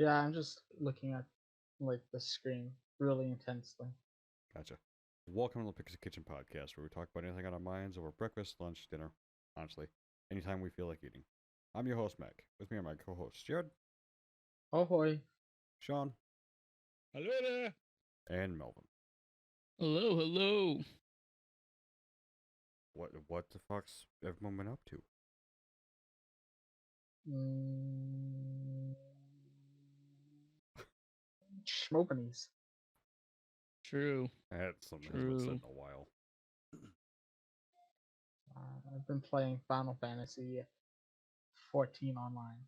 Yeah, I'm just looking at like the screen really intensely. Gotcha. Welcome to the Pixie Kitchen podcast, where we talk about anything on our minds over breakfast, lunch, dinner, honestly, anytime we feel like eating. I'm your host, Mac. With me are my co-hosts, Jared, Oh boy. Sean, Hello there. and Melvin. Hello, hello. What the fuck's everyone been up to? Mm, Schmopenies. True, That's something that's been said true. in a while. I've been playing Final Fantasy 14 online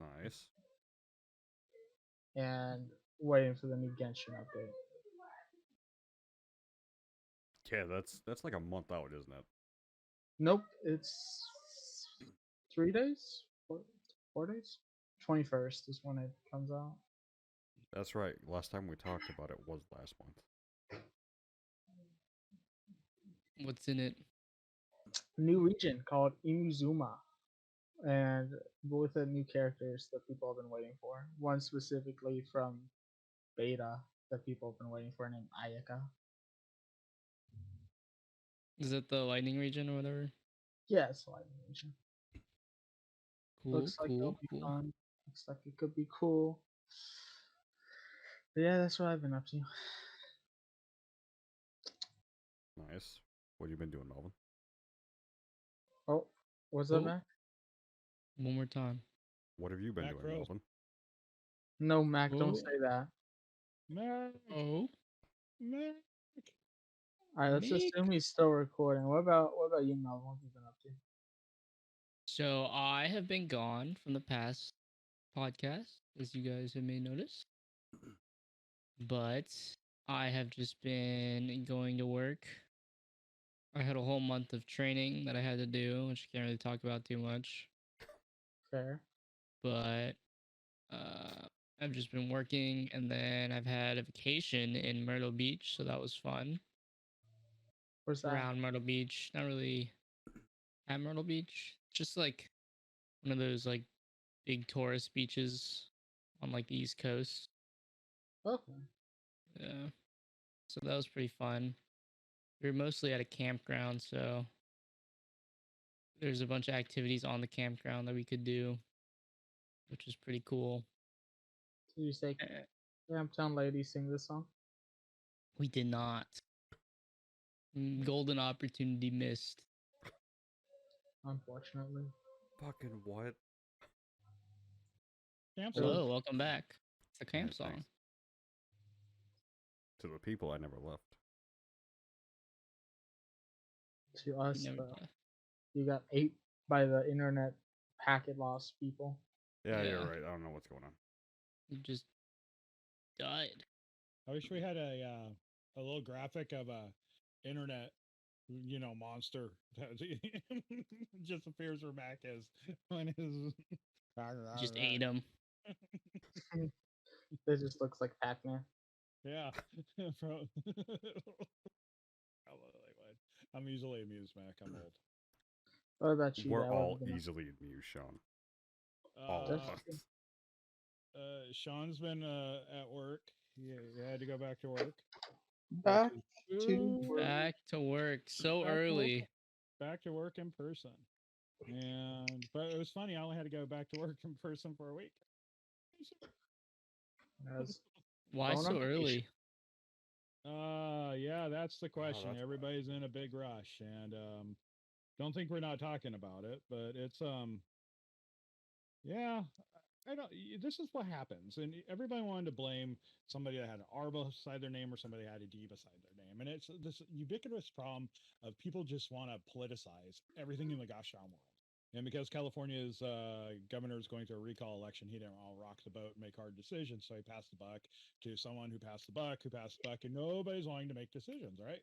Nice. and waiting for the new Genshin update. Yeah, that's like a month out, isn't it? Nope, it's 3 days, 4 days. 21st is when it comes out. That's right. Last time we talked about it was last month. What's in it? New region called Inuzuma, and with the new characters that people have been waiting for. One specifically from beta that people have been waiting for, named Ayaka. Is it the lightning region or whatever? Yeah, it's a lightning region. Cool, Looks like it'll cool, be cool. fun. Looks like it could be cool. But yeah, that's what I've been up to. Nice. What have you been doing, Melvin? Oh, what's up, Oh, Mac? one more time. What have you been Mac doing, Rose. Melvin? No, Mac, don't Oh, say that. Mac. oh, Mac. All right, let's Mick. assume he's still recording. What about you, Mel? What have you been up to? So I have been gone from the past podcast, as you guys have may notice, but I have just been going to work. I had a whole month of training that I had to do, which I can't really talk about too much, Fair. but uh, I've just been working, and then I've had a vacation in Myrtle Beach, so that was fun. Where's that? Around Myrtle Beach, not really at Myrtle Beach, just like one of those like big tourist beaches on like the East Coast. Okay. Yeah, so that was pretty fun. We were mostly at a campground, so there's a bunch of activities on the campground that we could do, which is pretty cool. Did you say Eh, Camptown Lady sing this song? We did not. Golden opportunity missed. Unfortunately. Fucking what? Camp It was song. Hello, welcome back. It's a camp Yeah, song. thanks. To the people I never left. to us. You never. You got ate by the internet packet loss people. Yeah, you're Yeah, right. I don't know what's going on. you just died. I wish we had a little graphic of a internet, monster that just appears where Mac is when his. Just ate him. It just looks like Pac-Man. Yeah. Probably would. I'm easily amused, Mac. I'm old. What about you? We're Dad? What have all you been up easily amused, Sean. All to? of Uh, That's true. us. Sean's been at work. He had to go back to work, which Back is to work. Back to work so back to work, early. back to work in person. But it was funny. I only had to go back to work in person for a week. As Why going on so vacation. early? Yeah, that's the question. that's Everybody's in a big rush, and don't think we're not talking about it, but it's yeah. I don't. This is what happens, and everybody wanted to blame somebody that had an R beside their name or somebody that had a D beside their name, and it's this ubiquitous problem of people just want to politicize everything in the gosh darn world. And because California's governor is going through a recall election, he didn't want to rock the boat and make hard decisions, so he passed the buck to someone who passed the buck, who passed the buck, and nobody's wanting to make decisions, right?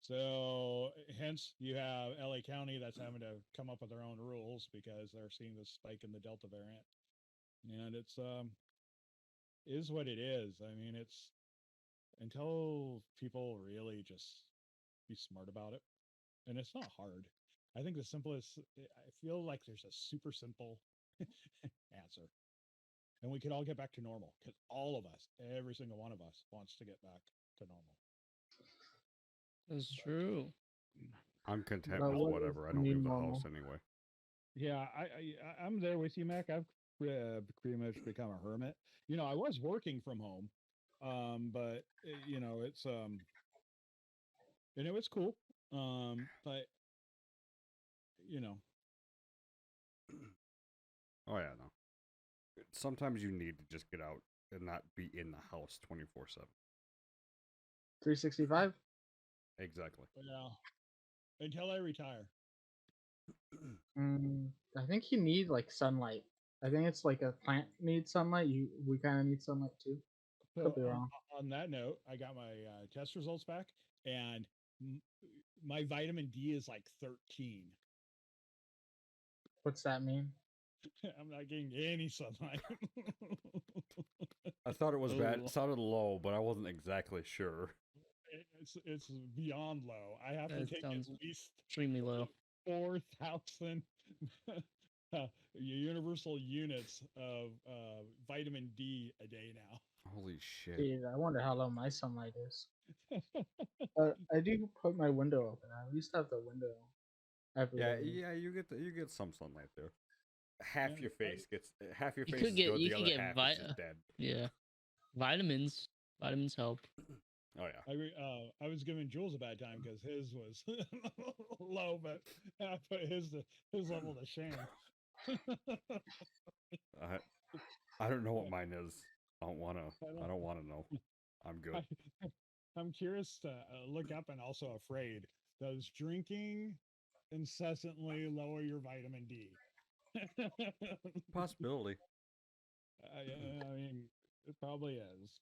So hence you have LA County that's having to come up with their own rules because they're seeing this spike in the Delta variant, and it's is what it is. I mean, it's until people really just be smart about it, and it's not hard. I think the simplest. I feel like there's a super simple answer, and we could all get back to normal because all of us, every single one of us, wants to get back to normal. That's true. I'm content But with what is whatever. I the don't new leave the normal? house anyway. Yeah, I'm there with you, Mac. I've pretty much become a hermit. You know, I was working from home, but you know, it's and it was cool. But you know, Oh yeah, no. Sometimes you need to just get out and not be in the house 24/7. 365? Exactly. yeah, until I retire. I think you need like sunlight. I think it's like a plant needs sunlight. We kind of need sunlight too. Could So be wrong. on that note, I got my test results back, and m- my vitamin D is like 13. What's that mean? I'm not getting any sunlight. I thought it was bad. Oh. It sounded low, but I wasn't exactly sure. It's beyond low. I have to That take at sounds least extremely low. 4,000 universal units of vitamin D a day now. Holy shit. Dude, I wonder how low my sunlight is. I do put my window open. I used to have the window every Yeah, day. yeah, you get some sunlight there. Half Yeah, your face gets half your You face could is get good, you the could other get half is just dead. yeah, vitamins. Vitamins help. Oh yeah. I was giving Jules a bad time because his was low, but I put his level to shame. I don't know what mine is. I don't wanna know. I'm good. I'm curious to look up and also afraid. Does drinking incessantly lower your vitamin D? Possibility. I mean, it probably is.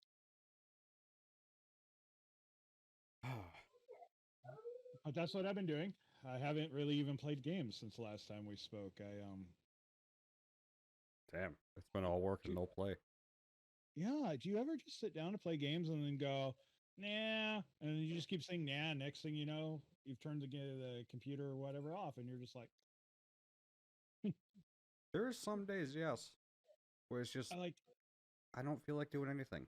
But that's what I've been doing. I haven't really even played games since the last time we spoke. Damn, it's been all work and no play. Yeah. Do you ever just sit down to play games and then go, nah, and then you just keep saying nah? Next thing you know, you've turned the computer or whatever off, and you're just like, There are some days, yes, where it's just I like, I don't feel like doing anything.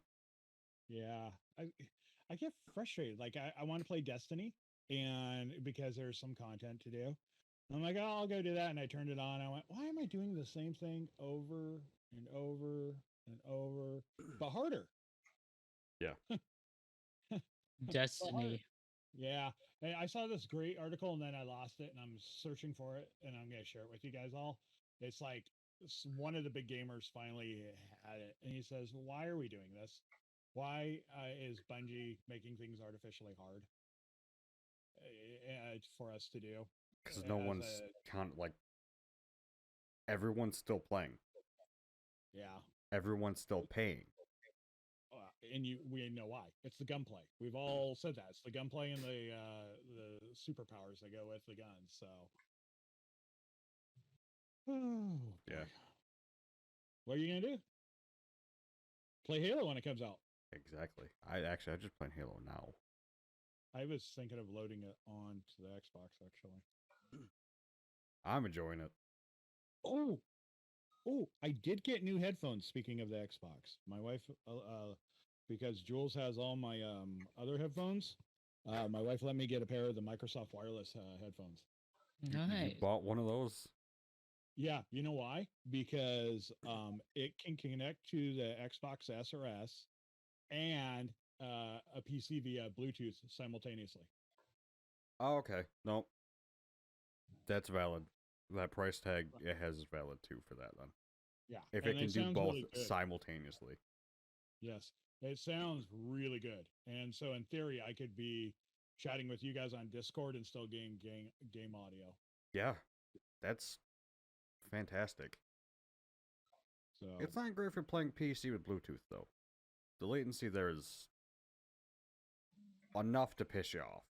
yeah, I get frustrated. Like I want to play Destiny, and because there's some content to do, I'm like, oh, I'll go do that, and I turned it on. I went, why am I doing the same thing over and over and over, but harder? Yeah. Destiny. Yeah. Hey, I saw this great article and then I lost it and I'm searching for it and I'm going to share it with you guys all. It's like one of the big gamers finally had it and he says, why are we doing this? Why is Bungie making things artificially hard for us to do? Because no one's everyone's still playing. Yeah. Everyone's still paying. And we know why. It's the gunplay. We've all said that. It's the gunplay and the superpowers that go with the guns. So, Yeah. What are you gonna do? Play Halo when it comes out. Exactly. I just playing Halo now. I was thinking of loading it onto the Xbox actually. I'm enjoying it. Oh, I did get new headphones. Speaking of the Xbox, my wife, because Jules has all my other headphones. My wife let me get a pair of the Microsoft wireless headphones. Nice. You bought one of those? Yeah, you know why? Because it can connect to the Xbox S or S and a PC via Bluetooth simultaneously. Oh, okay. Nope. That's valid. That price tag it has valid too for that then. Yeah. If and it can do both really simultaneously. Yes. It sounds really good. And so in theory, I could be chatting with you guys on Discord and still getting game audio. Yeah. That's fantastic. So it's not great for playing PC with Bluetooth though. The latency there is enough to piss you off.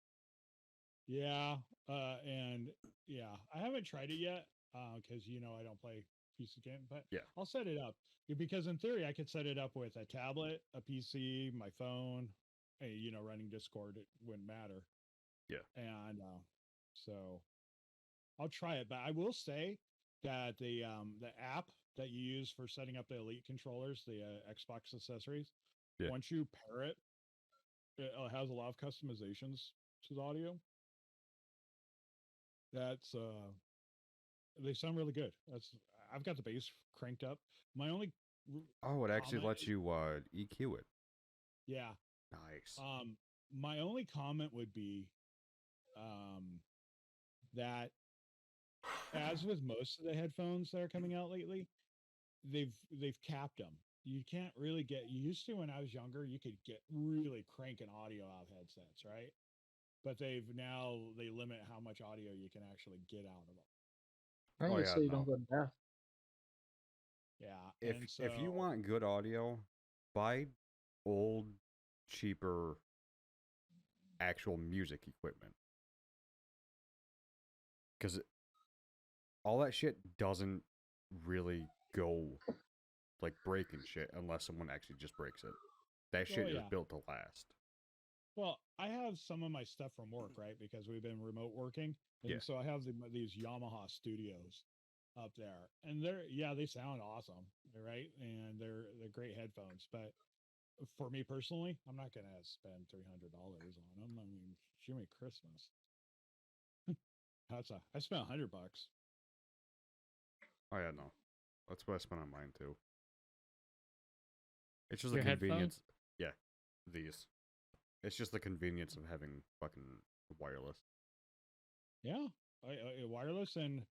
Yeah, and yeah, I haven't tried it yet because I don't play PC game, but yeah, I'll set it up because in theory I could set it up with a tablet, a PC, my phone, running Discord. It wouldn't matter. Yeah, and so I'll try it, but I will say that the app that you use for setting up the Elite controllers, the Xbox accessories. Yeah. Once you pair it, it has a lot of customizations to the audio. That's they sound really good. I've got the bass cranked up. My only Oh, it actually comment lets is- you EQ it. yeah. Nice. My only comment would be that as with most of the headphones that are coming out lately, they've capped them. You can't really get. You used to when I was younger, you could get really cranking audio out of headsets, right? But they limit how much audio you can actually get out of them. I think Oh, it's yeah, so you no. don't go deaf. Yeah, If and if you so- want good audio, buy old, cheaper, actual music equipment. Because all that shit doesn't really go like breaking shit unless someone actually just breaks it. That shit is yeah. built to last. Well, I have some of my stuff from work, right? Because we've been remote working, and Yeah. so I have these Yamaha studios up there, and they sound awesome, right? And they're great headphones. But for me personally, I'm not gonna spend $300 on them. I mean, shoot me Christmas. I spent $100. Oh yeah, no. That's what I spent on mine too. It's just Your the convenience. headphones? Yeah, these. It's just the convenience of having fucking wireless. Yeah, wireless and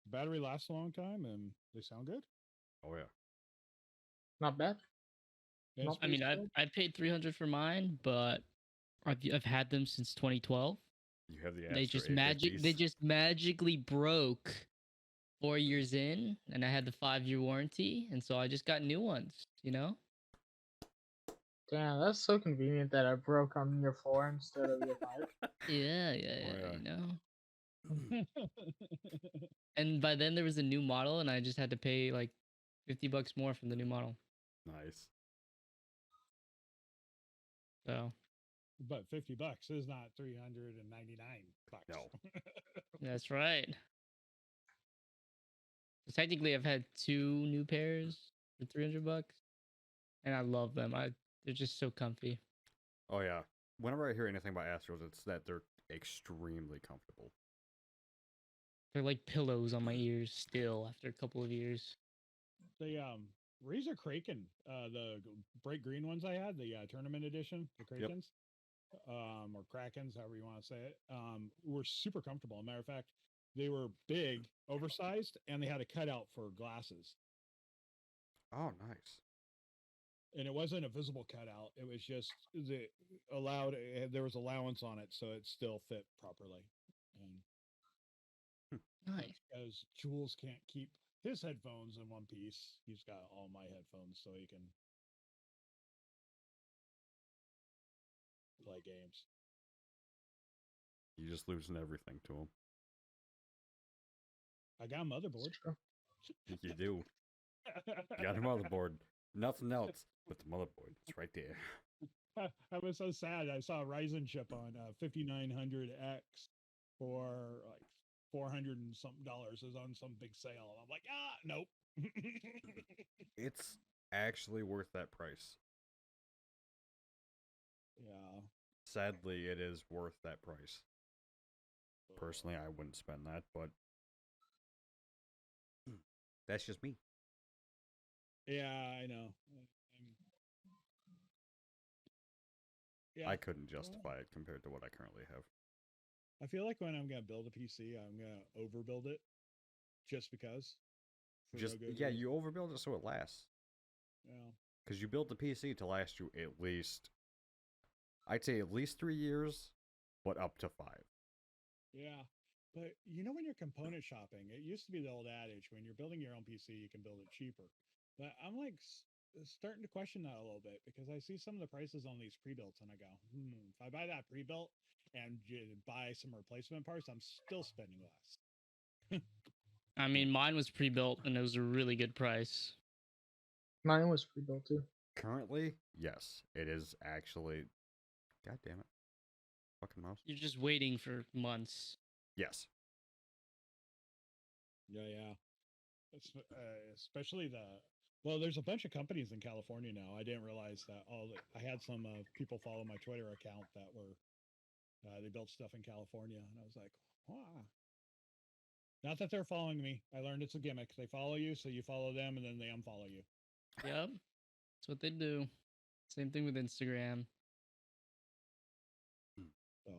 battery lasts a long time, and they sound good. Oh yeah. Not bad. And Not it's I mean, pretty I paid 300 for mine, but I've had them since 2012. You have the They Astro just they A50s. just magically broke 4 years in, and I had the 5-year warranty, and so I just got new ones. You know? Damn, that's so convenient that I broke on year 4 instead of year 5. Yeah, Oh, yeah. You know. good. And by then there was a new model, and I just had to pay like $50 more for the new model. Nice. So But $50 is not $399. No. that's right. So technically, I've had 2 new pairs for $300, and I love them. They're just so comfy. Oh yeah. Whenever I hear anything about Astros, it's that they're extremely comfortable. They're like pillows on my ears still after a couple of years. The Razor Kraken, the bright green ones I had, the tournament edition, the Krakens, or Krakens, however you want to say it, were super comfortable. As a matter of fact, they were big, oversized, and they had a cutout for glasses. Oh, nice. And it wasn't a visible cutout. It was just there was allowance on it, so it still fit properly. And Nice. because Jules can't keep his headphones in one piece, he's got all my headphones so he can play games. You just losing everything to them. I got a motherboard. True. You do. You got a motherboard. Nothing else but the motherboard. It's right there. I was so sad. I saw a Ryzen chip on 5900X for like 400 and something dollars. It was on some big sale. I'm like, nope. It's actually worth that price. Yeah. Sadly, it is worth that price. Personally, I wouldn't spend that, but that's just me. Yeah, I know. Yeah. I couldn't justify it compared to what I currently have. I feel like when I'm gonna build a PC, I'm gonna overbuild it, just because. for no Just good yeah, reason. you overbuild it so it lasts. Yeah. Because you built the PC to last you at least, I'd say at least 3 years, but up to 5. Yeah. But when you're component shopping, it used to be the old adage, when you're building your own PC, you can build it cheaper. But I'm like starting to question that a little bit, because I see some of the prices on these pre-builts and I go, if I buy that pre-built and buy some replacement parts, I'm still spending less. I mean, mine was pre-built, and it was a really good price. Mine was pre-built too. Currently, yes, it is actually. God damn it. Fucking mouse. You're just waiting for months. Yes. Yeah. especially well, there's a bunch of companies in California now. I didn't realize that. I had some people follow my Twitter account that were they built stuff in California, and I was like, wow. Not that they're following me. I learned it's a gimmick. They follow you, so you follow them, and then they unfollow you. Yep, that's what they do. Same thing with Instagram. So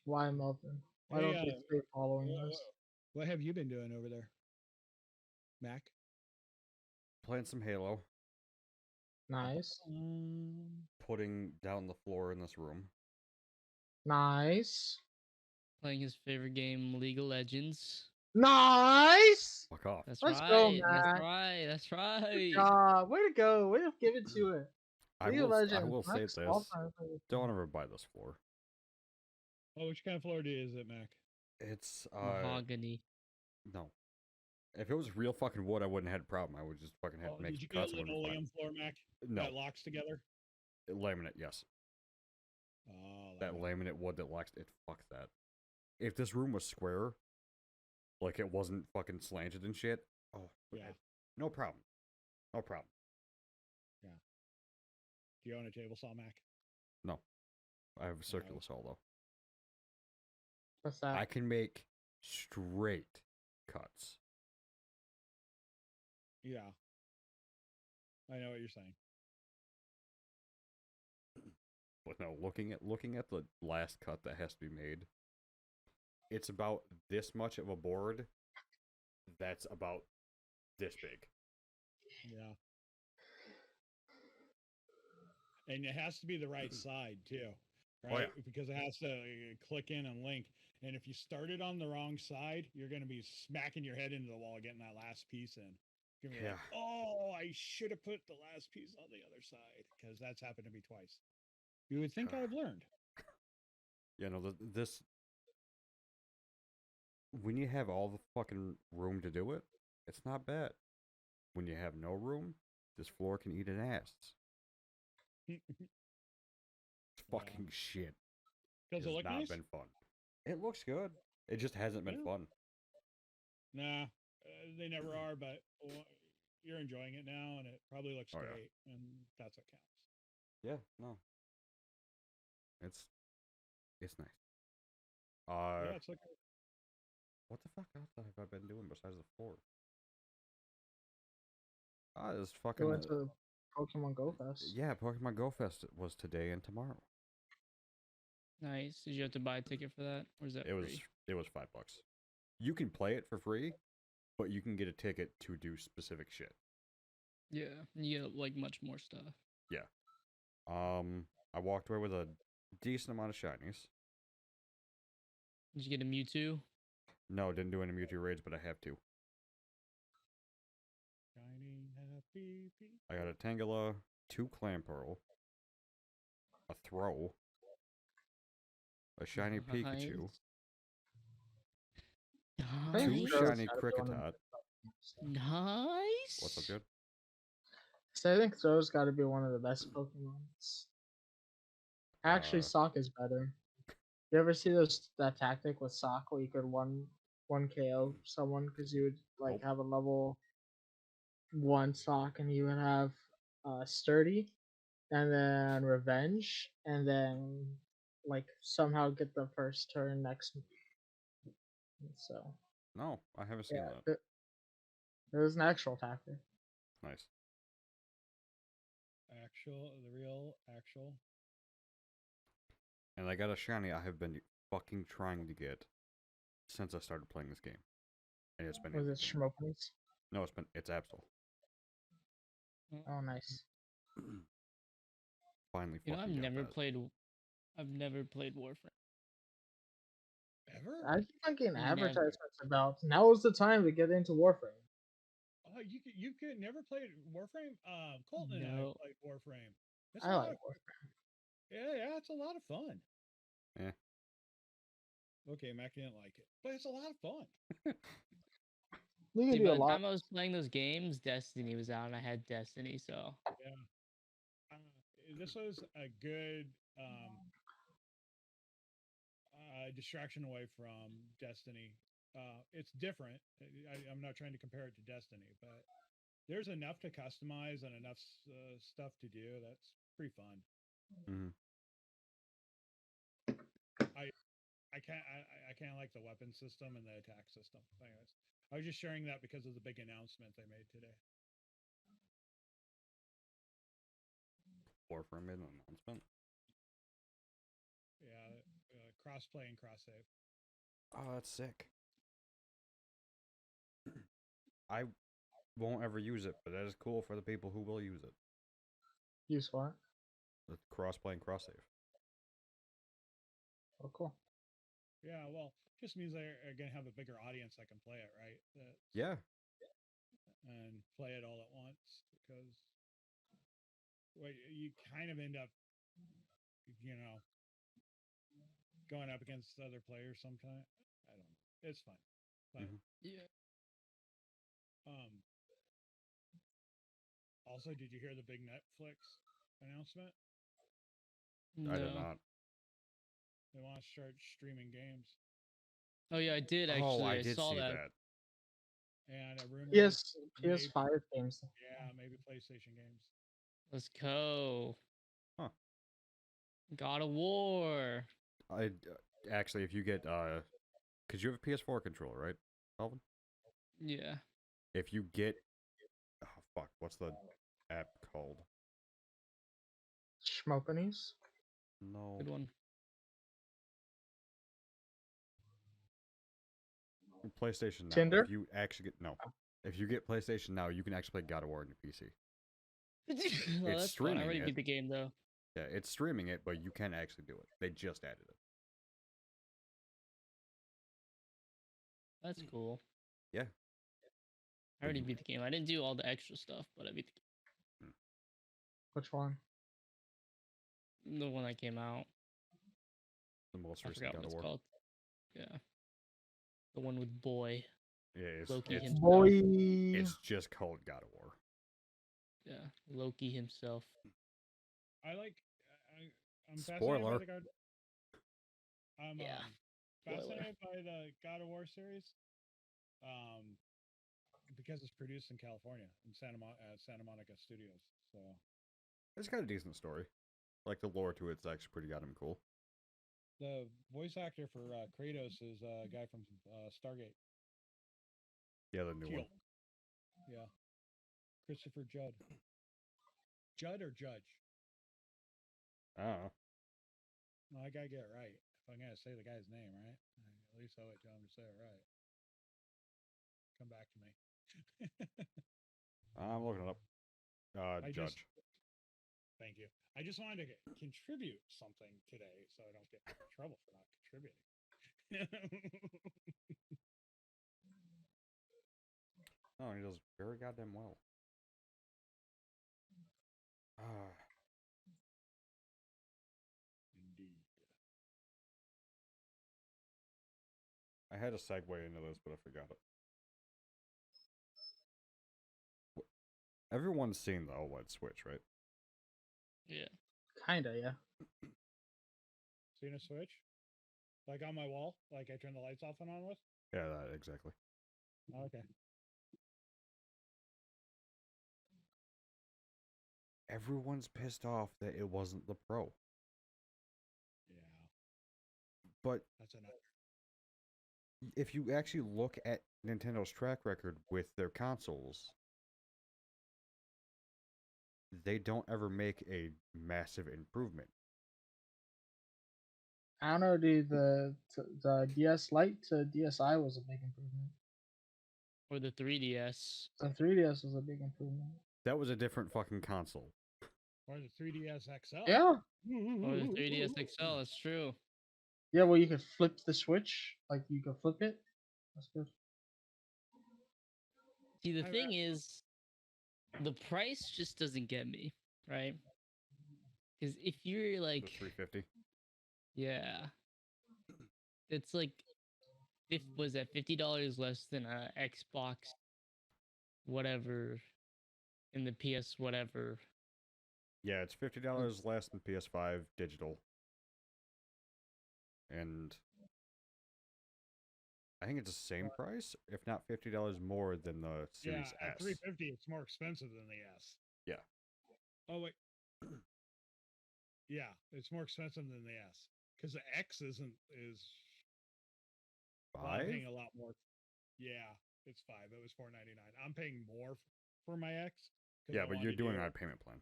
Why, Melvin? Why Hey, don't they stay following us? what have you been doing over there, Mac? Playing some Halo, Nice. putting down the floor in this room. Nice. Playing his favorite game, League of Legends. Nice. Fuck off. That's Let's right. go, That's Mac. right. That's Good right. job. Way to go. Way to give it to it. I League of will Legends. say Mac's this. all-time favorite Don't game. ever buy this floor. Oh, which kind of floor is it, Mac? It's Mahogany. no. If it was real fucking wood, I wouldn't have had a problem. I would just fucking have to make Did you some get cuts. And wouldn't be fine. linoleum floor, Mac? No. That locks together? Laminate, yes. Oh, That laminate wood that locks it. Fuck that. If this room was square, like it wasn't fucking slanted and shit, oh yeah. no problem. No problem. Yeah. Do you own a table saw, Mac? No. I have a circular saw though. What's that? I can make straight cuts. Yeah. I know what you're saying. But no, looking at the last cut that has to be made, it's about this much of a board that's about this big. Yeah. And it has to be the right side too, right? Oh, yeah. Because it has to click in and link. And if you start it on the wrong side, you're going to be smacking your head into the wall getting that last piece in. You're going to be like, oh, I should have put the last piece on the other side, because that's happened to me twice. You would think I've learned. Yeah, no, this when you have all the fucking room to do it, it's not bad. When you have no room, this floor can eat an ass. It's fucking shit. Does it look not nice? been fun. It looks good. It just hasn't been fun. Nah, they never are, but you're enjoying it now, and it probably looks great, and that's what counts. Yeah, no. It's nice. Yeah, it's like what the fuck else have I been doing besides the floor? This fucking We went to Pokemon Go Fest. Yeah, Pokemon Go Fest was today and tomorrow. Nice. Did you have to buy a ticket for that, or is that free? It was $5. You can play it for free, but you can get a ticket to do specific shit. Yeah, you get like much more stuff. Yeah. I walked away with a decent amount of shinies. Did you get a Mewtwo? No, didn't do any Mewtwo raids, but I have to. I got a Tangela, 2 Clamperl, a Throw, a shiny Pikachu, Nice. 2 shiny Kricketot. Nice. What's up, dude? So I think Throw's got to be one of the best Pokemons. Actually, Sock is better. You ever see that tactic with Sock where you could one KO someone because you would like have a level 1 Sock and you would have Sturdy and then Revenge and then like somehow get the first turn next. So No, I haven't seen that. It was an actual tactic. Nice. The real actual. And I got a shiny I have been fucking trying to get since I started playing this game. And it's been. Was it Schmopies? No, it's Absol. Oh, nice. Finally, I've never played Warframe. Ever? I keep on getting advertisements about now is the time to get into Warframe. Oh, you could never played Warframe? Colton and I played Warframe. I like Warframe. Yeah, it's a lot of fun. Yeah. Okay, Mac didn't like it, but it's a lot of fun. See, by the time I was playing those games, Destiny was out, and I had Destiny, so yeah. This was a good distraction away from Destiny. it's different. I'm not trying to compare it to Destiny, but there's enough to customize and enough stuff to do. That's pretty fun. Mhm. I can't like the weapon system and the attack system. Anyways, I was just sharing that because of the big announcement they made today. Warframe made an announcement. Yeah, cross-play and cross-save. Oh, that's sick. I won't ever use it, but that is cool for the people who will use it. Use what? The cross-play and cross-save. Oh, cool. Yeah, well, just means they're going to have a bigger audience that can play it, right? Yeah. And play it all at once because you kind of end up, going up against other players sometimes. I don't know. It's fun. But, Yeah. Also, did you hear the big Netflix announcement? I did No. not. They want to start streaming games. Oh yeah, I did actually. Oh, I I did saw see that. that. And a rumor. PS PS5 games. Yeah, maybe PlayStation games. Let's go. Huh. God of War. I actually, if you get because you have a PS4 controller, right, Melvin? Yeah. If you get, oh fuck, what's the app called? Schmopanies. No. Good one. PlayStation Now. Tinder? If you actually get if you get PlayStation Now, you can actually play God of War on your PC. Well, It's that's fun. I streaming already it. beat the game though. Yeah, it's streaming it, but you can actually do it. They just added it. That's cool. Yeah. I already beat the game. I didn't do all the extra stuff, but I beat the game. Which one? The one that came out. The most I recent forgot God what of it's War. called. Yeah. The one with Boy. Yeah, Loki it's, himself. Boy. it's just called God of War. Yeah. Loki himself. I'm Spoiler. fascinated by the God. I'm Yeah. fascinated by the God of War series. Because it's produced in California in Santa Monica Studios. So It's got a decent story. Like the lore to it's actually pretty goddamn cool. the voice actor for Kratos is a guy from Stargate. Yeah, the new one. Yeah, Christopher Judd. Judd or Judge? I don't know. No, I gotta get it right. If I'm gonna say the guy's name, right? I at least owe it to him to say it right. Come back to me. I'm looking it up. Judge. Thank you. I just wanted to contribute something today so I don't get in trouble for not contributing. Oh, he does very goddamn well. Indeed. I had a segue into this, but I forgot it. Everyone's seen the OLED Switch, right? Yeah. Kinda, yeah. Seen a Switch? Like on my wall? Like I turn the lights off and on with? Yeah, that exactly. Oh, okay. Everyone's pissed off that it wasn't the Pro. Yeah. But That's enough. if you actually look at Nintendo's track record with their consoles, they don't ever make a massive improvement. I don't know, dude. The DS Lite to DSi was a big improvement. Or the 3DS. The 3DS was a big improvement. That was a different fucking console. Or the 3DS XL. Yeah. Or the 3DS XL. That's true. Yeah, well, you could flip the Switch. Like, you could flip it. That's good. See, the thing is, the price just doesn't get me, right? Because if you're The like, 350. yeah, it's like, was that $50 less than a Xbox, whatever, in the PS whatever? Yeah, it's $50 less than PS5 digital. And I think it's the same price, if not $50 more than the Yeah, Series at S. 350, it's more expensive than the S. Yeah. Oh wait. Yeah, it's more expensive than the S because the X is. Well, I'm 5? paying a lot more. Yeah, it's 5. It was $4.99. I'm paying more for my X because Yeah, I but want you're to do doing it it. on a payment plan.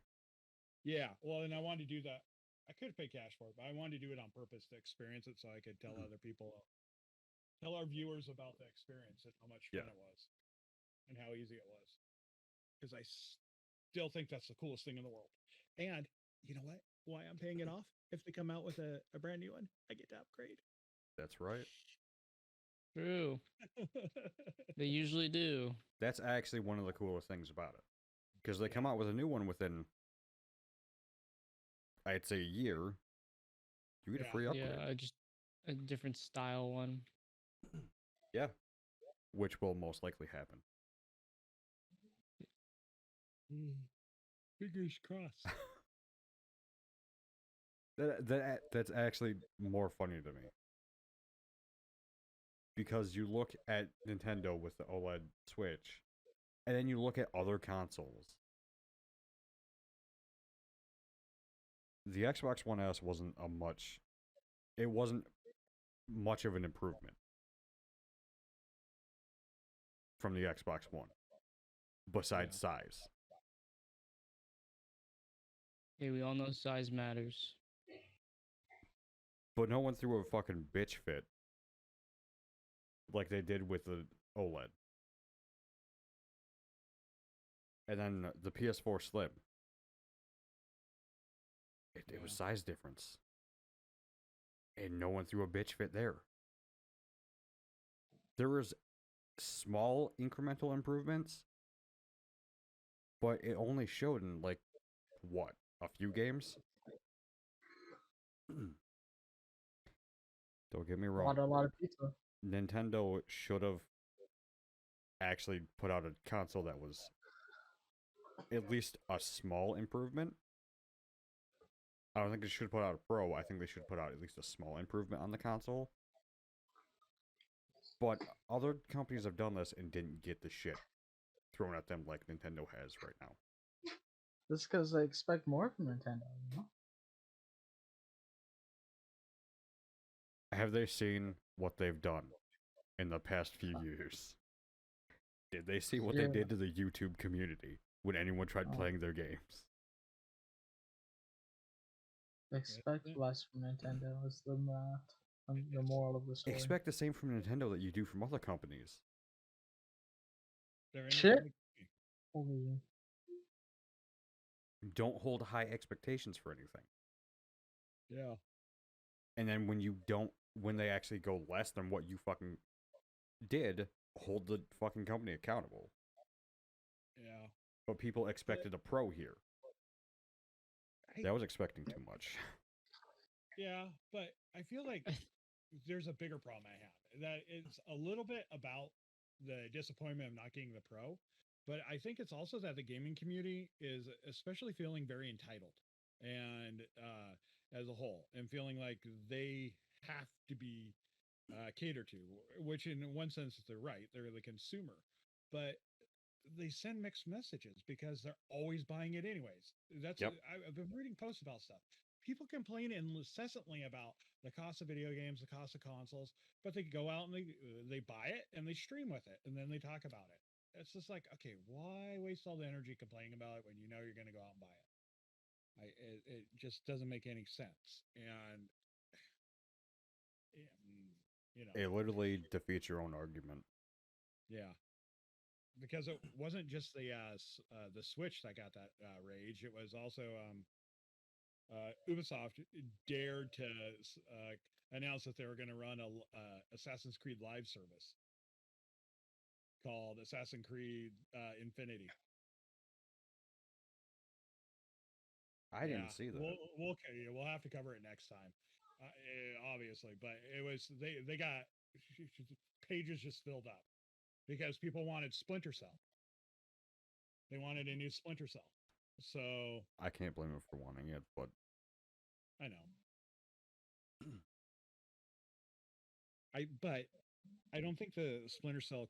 Yeah, well, and I wanted to do that. I could pay cash for it, but I wanted to do it on purpose to experience it, so I could tell other people, tell our viewers about the experience and how much fun Yeah. it was, and how easy it was. Because I still think that's the coolest thing in the world. And you know what? Why I'm paying it off? If they come out with a brand new one, I get to upgrade. That's right. True. They usually do. That's actually one of the coolest things about it. Because they come out with a new one within, I'd say, a year. You get a free upgrade. Yeah, just a different style one. Yeah. Which will most likely happen. Fingers crossed. That's actually more funny to me. Because you look at Nintendo with the OLED Switch, and then you look at other consoles. The Xbox One S wasn't much of an improvement from the Xbox One, besides size. Hey, we all know size matters. But no one threw a fucking bitch fit like they did with the OLED. And then the PS4 Slim. It was size difference. And no one threw a bitch fit there. There was small incremental improvements, but it only showed in, like, what? A few games? Don't get me wrong. A lot of pizza. Nintendo should have actually put out a console that was at least a small improvement. I don't think they should put out a Pro. I think they should put out at least a small improvement on the console. But other companies have done this and didn't get the shit thrown at them like Nintendo has right now. That's because they expect more from Nintendo, you know? Have they seen what they've done in the past few years? Did they see what they did to the YouTube community when anyone tried playing their games? Expect less from Nintendo is the moral of the story. Expect the same from Nintendo that you do from other companies. Shit. Don't hold high expectations for anything. Yeah. And then when they actually go less than what you fucking did, hold the fucking company accountable. Yeah. But people expected a Pro here. That was expecting too much. Yeah, but I feel like there's a bigger problem I have. That it's a little bit about the disappointment of not getting the Pro, but I think it's also that the gaming community is especially feeling very entitled and as a whole, and feeling like they have to be catered to, which in one sense they're right. They're the consumer, but they send mixed messages because they're always buying it anyways. I've been reading posts about stuff. People complain incessantly about the cost of video games, the cost of consoles, but they go out and they buy it and they stream with it and then they talk about it. It's just like, okay, why waste all the energy complaining about it when you know you're going to go out and buy it? It just doesn't make any sense, and you know, it literally defeats your own argument. Yeah. Because it wasn't just the Switch that got that rage. It was also Ubisoft dared to announce that they were going to run a Assassin's Creed live service called Assassin's Creed Infinity. I didn't see that. We'll have to cover it next time, obviously. But it was they got pages just filled up. Because people wanted Splinter Cell. They wanted a new Splinter Cell. So I can't blame them for wanting it, but I know. But I don't think the Splinter Cell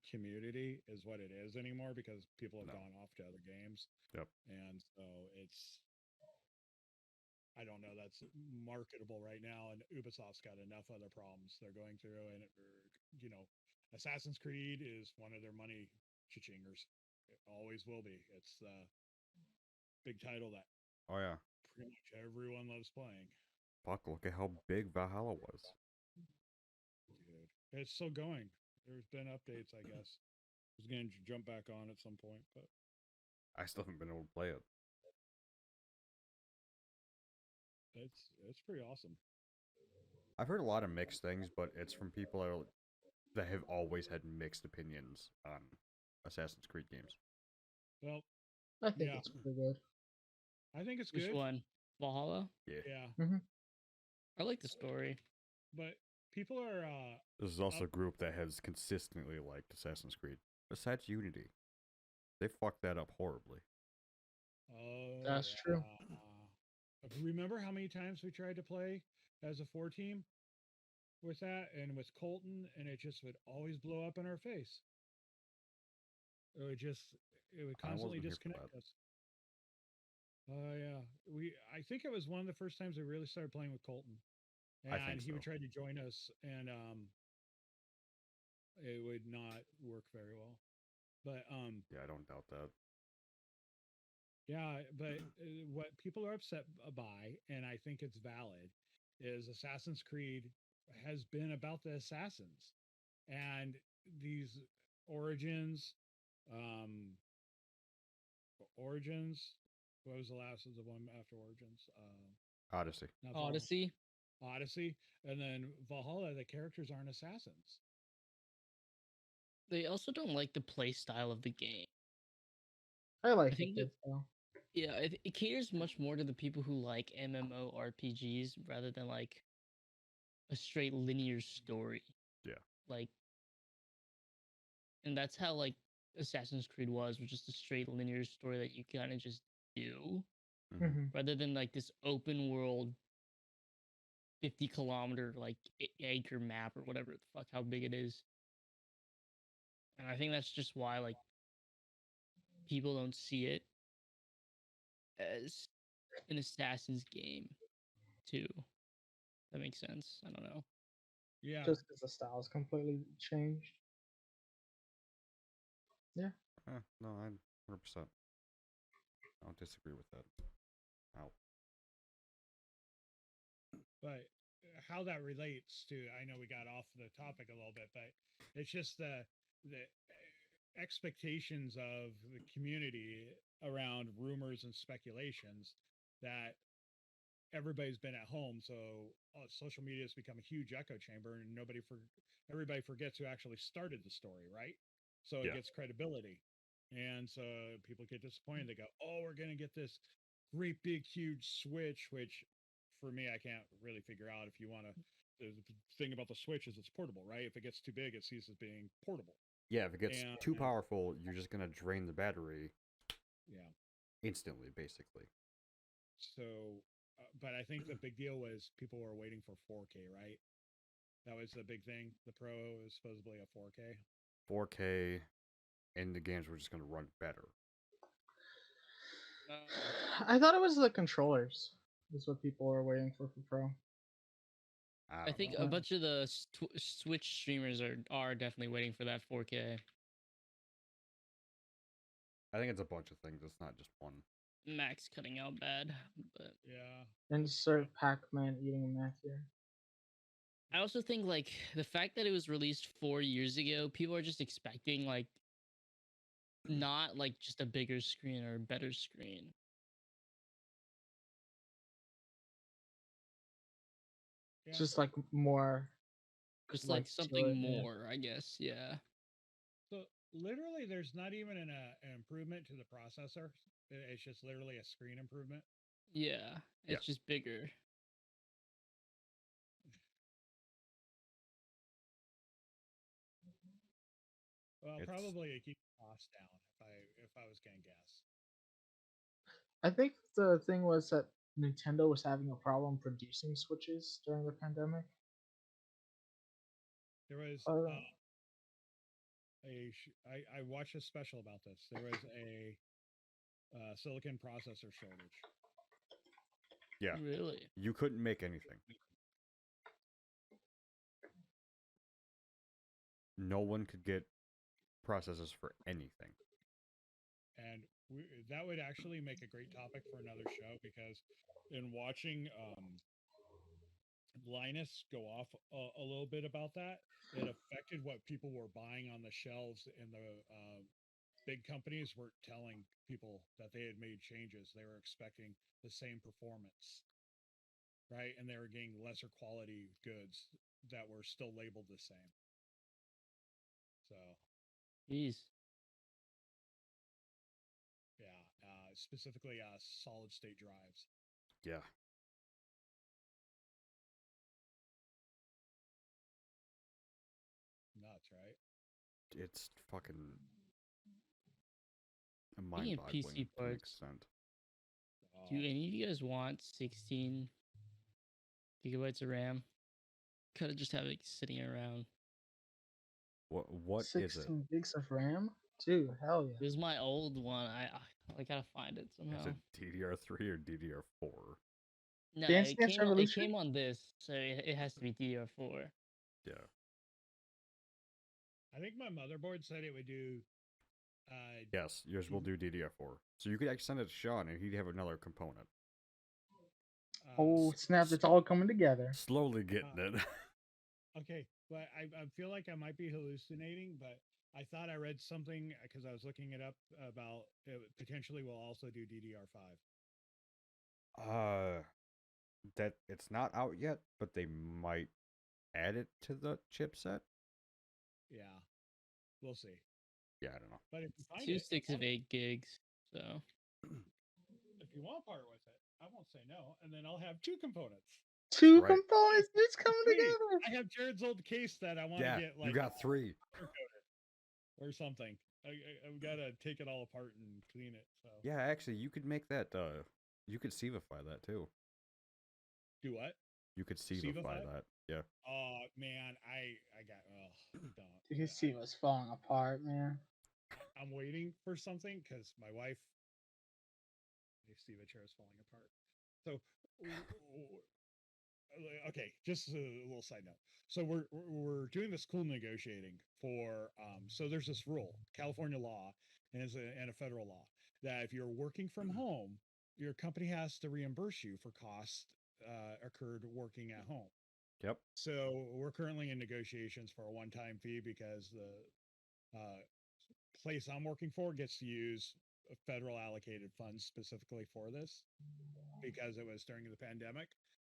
community is what it is anymore because people have No. gone off to other games. Yep. And so it's, I don't know, that's marketable right now. And Ubisoft's got enough other problems they're going through. And, you know, Assassin's Creed is one of their money cha-chingers. It always will be. It's the big title that Oh yeah. pretty much everyone loves playing. Fuck! Look at how big Valhalla was. Dude, it's still going. There's been updates, I guess. I was going to jump back on at some point, but I still haven't been able to play it. it's pretty awesome. I've heard a lot of mixed things, but it's from people that have always had mixed opinions on Assassin's Creed games. Well, I think Yeah. it's pretty good. I think it's Which good. one? Valhalla? Yeah. Yeah, I like the story. but people are This is also a group that has consistently liked Assassin's Creed. Besides Unity. They fucked that up horribly. oh, That's true. Remember how many times we tried to play as a 4-team with that and with Colton, and it just would always blow up in our face. It would I constantly wasn't here for disconnect that. us. Oh yeah, I think it was one of the first times we really started playing with Colton, I think and he would so. try to join us, and it would not work very well. But Yeah, I don't doubt that. yeah, but what people are upset by, and I think it's valid, is Assassin's Creed has been about the assassins and these origins. Um, Origins. What was the last of the one after Origins? Odyssey. Not Valhalla. Odyssey. Odyssey, and then Valhalla. The characters aren't assassins. They also don't like the play style of the game. I like I think it that though. yeah, it caters much more to the people who like MMORPGs rather than like a straight linear story. Yeah. Like, and that's how like Assassin's Creed was just a straight linear story that you kind of just do, rather than like this open world 50-kilometer like acre map or whatever the fuck how big it is. And I think that's just why like people don't see it as an Assassin's game too. That makes sense. I don't know. Yeah, Just because the style's completely changed. Yeah. No, I 100%. I don't disagree with that. Ow. but how that relates to, I know we got off the topic a little bit, but it's just the expectations of the community around rumors and speculations that everybody's been at home, so social media has become a huge echo chamber, and everybody forgets who actually started the story, right? So it Yeah. gets credibility, and so people get disappointed. They go, "Oh, we're gonna get this great big huge Switch," which for me, I can't really figure out. If you want to, the thing about the Switch is it's portable, right? If it gets too big, it ceases being portable. Yeah, if it gets And too powerful, you're just gonna drain the battery yeah, instantly, basically. so but I think the big deal was people were waiting for 4K, right? That was the big thing. The Pro is supposedly a 4K. 4K, and the games were just gonna run better. I thought it was the controllers. Is what people are waiting for Pro. I I don't think know. a bunch of the Switch streamers are definitely waiting for that 4K. I think it's a bunch of things. It's not just one. Max cutting out bad, but Yeah. Insert Pac-Man eating a Mac here. I also think like the fact that it was released 4 years ago, people are just expecting like not like just a bigger screen or a better screen. Yeah. Just like more. Just Like like to something it, yeah. more, I guess. Yeah. So literally, there's not even an improvement to the processor. It's just literally a screen improvement. Yeah. It's just bigger. Well, It's- probably it keeps costs down if I was gonna guess. I think the thing was that Nintendo was having a problem producing Switches during the pandemic. There was Uh, I watched a special about this. There was a silicon processor shortage. Yeah. Really? You couldn't make anything. No one could get processors for anything. And that would actually make a great topic for another show, because in watching Linus go off a little bit about that, it affected what people were buying on the shelves, and the big companies weren't telling people that they had made changes. They were expecting the same performance, right? And they were getting lesser quality goods that were still labeled the same. So, Jeez. yeah, specifically solid state drives. Yeah. Nuts, right? It's fucking Speaking of mind-boggling PC to an parts, extent. do any of you guys want 16 gigabytes of RAM? Kind of just have it sitting around. What is it? 16 gigs of RAM? Dude, hell It yeah. was my old one. I gotta find it somehow. Is it DDR3 or DDR4? No, Dance it Dance came on, it Revolution? came on this, so it has to be DDR4. Yeah. I think my motherboard said it would do. Yes, yours will do DDR4. So you could actually send it to Sean and he'd have another component. Oh, snap, it's all coming together. Slowly getting it. Okay, but I feel like I might be hallucinating, but I thought I read something, because I was looking it up, about it potentially will also do DDR5. That it's not out yet, but they might add it to the chipset. Yeah, we'll see. Yeah, I don't know. But if you find Two it, sticks of 8 gigs. So if you want to part with it, I won't say no, and then I'll have two components. Two Right. components, it's coming Three. together. I have Jared's old case that I want to Yeah, get, like, you got 3. or something. I've got to take it all apart and clean it. So Yeah, actually, you could make that. You could Cevify that too. do what? You could Cevify that. Yeah. Oh man, I got don't. His seat was falling apart, man. I'm waiting for something, because my wife. You see the chair is falling apart. So, okay, just a little side note. So we're doing this cool negotiating for. So there's this rule, California law, and a federal law, that if you're working from home, your company has to reimburse you for costs occurred working at home. Yep. So we're currently in negotiations for a one-time fee, because the place I'm working for gets to use federal allocated funds specifically for this, because it was during the pandemic.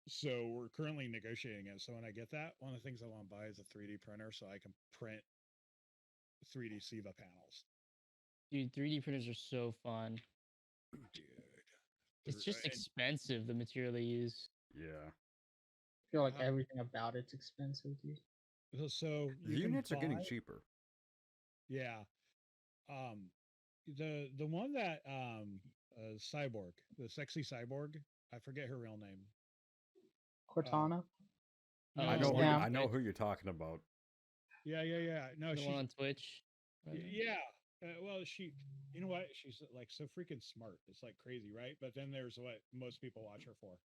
So we're currently negotiating it. So when I get that, one of the things I want to buy is a 3D printer, so I can print 3D SIVA panels. dude, 3D printers are so fun. Dude. It's just expensive, the material they use. Yeah. I feel like everything about it's expensive, dude. So The you units can are getting buy- cheaper. Yeah. The one that Cyborg, the sexy Cyborg, I forget her real name. Cortana? Oh, I the know. one on Yeah. I know Twitch. who you're talking about. Yeah. No, The she's one on Twitch. yeah. Well, you know what? She's like so freaking smart. It's like crazy, right? But then there's what most people watch her for.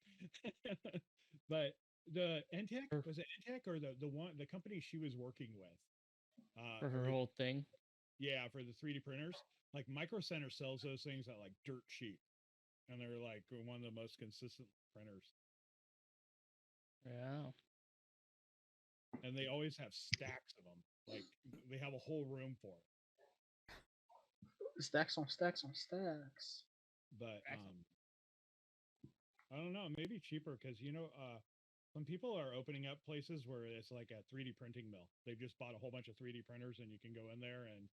But the Entech, was it Entech, or the company she was working with? For her whole thing. Yeah, for the 3D printers. Like Micro Center sells those things at like dirt cheap, and they're like one of the most consistent printers. Yeah. And they always have stacks of them. Like they have a whole room for it. Stacks on stacks on stacks. But I don't know, maybe cheaper, because when people are opening up places where it's like a 3D printing mill, they've just bought a whole bunch of 3D printers, and you can go in there and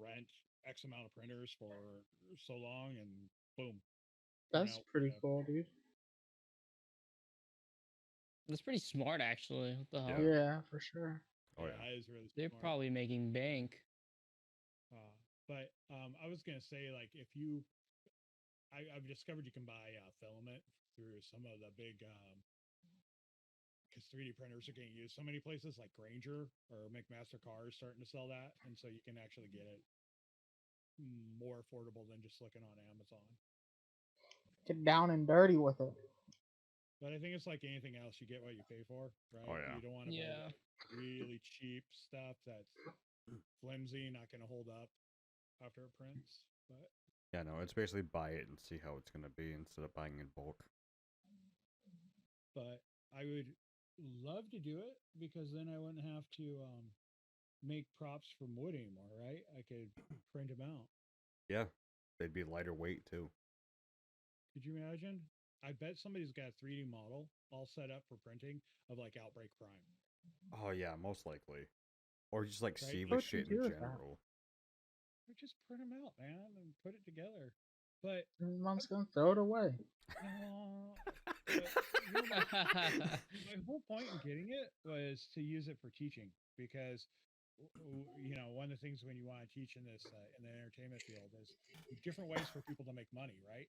rent X amount of printers for so long, and boom. That's pretty cool, dude. That's pretty smart, actually. What the hell? Yeah, for sure. Oh yeah. That is really They're smart. probably making bank. But I was gonna say, like, if I've discovered you can buy filament through some of the big because 3D printers are getting used so many places, like Granger or McMaster Cars starting to sell that, and so you can actually get it more affordable than just looking on Amazon. Get down and dirty with it. But I think it's like anything else, you get what you pay for, right? Oh, yeah. You don't want to Yeah. buy really cheap stuff that's flimsy, not going to hold up after it prints. But Yeah, no, it's basically buy it and see how it's gonna be instead of buying in bulk. I would love to do it because then I wouldn't have to make props from wood anymore, right? I could print them out. Yeah, they'd be lighter weight too. Could you imagine? I bet somebody's got a 3D model all set up for printing of like Outbreak Prime. Oh yeah, most likely. Or just like Right. Sealy What you shit do in with that? general. Or just print them out, man, and put it together. But Your mom's gonna throw it away. no, but my whole point in getting it was to use it for teaching because one of the things when you want to teach in this in the entertainment field is different ways for people to make money, right?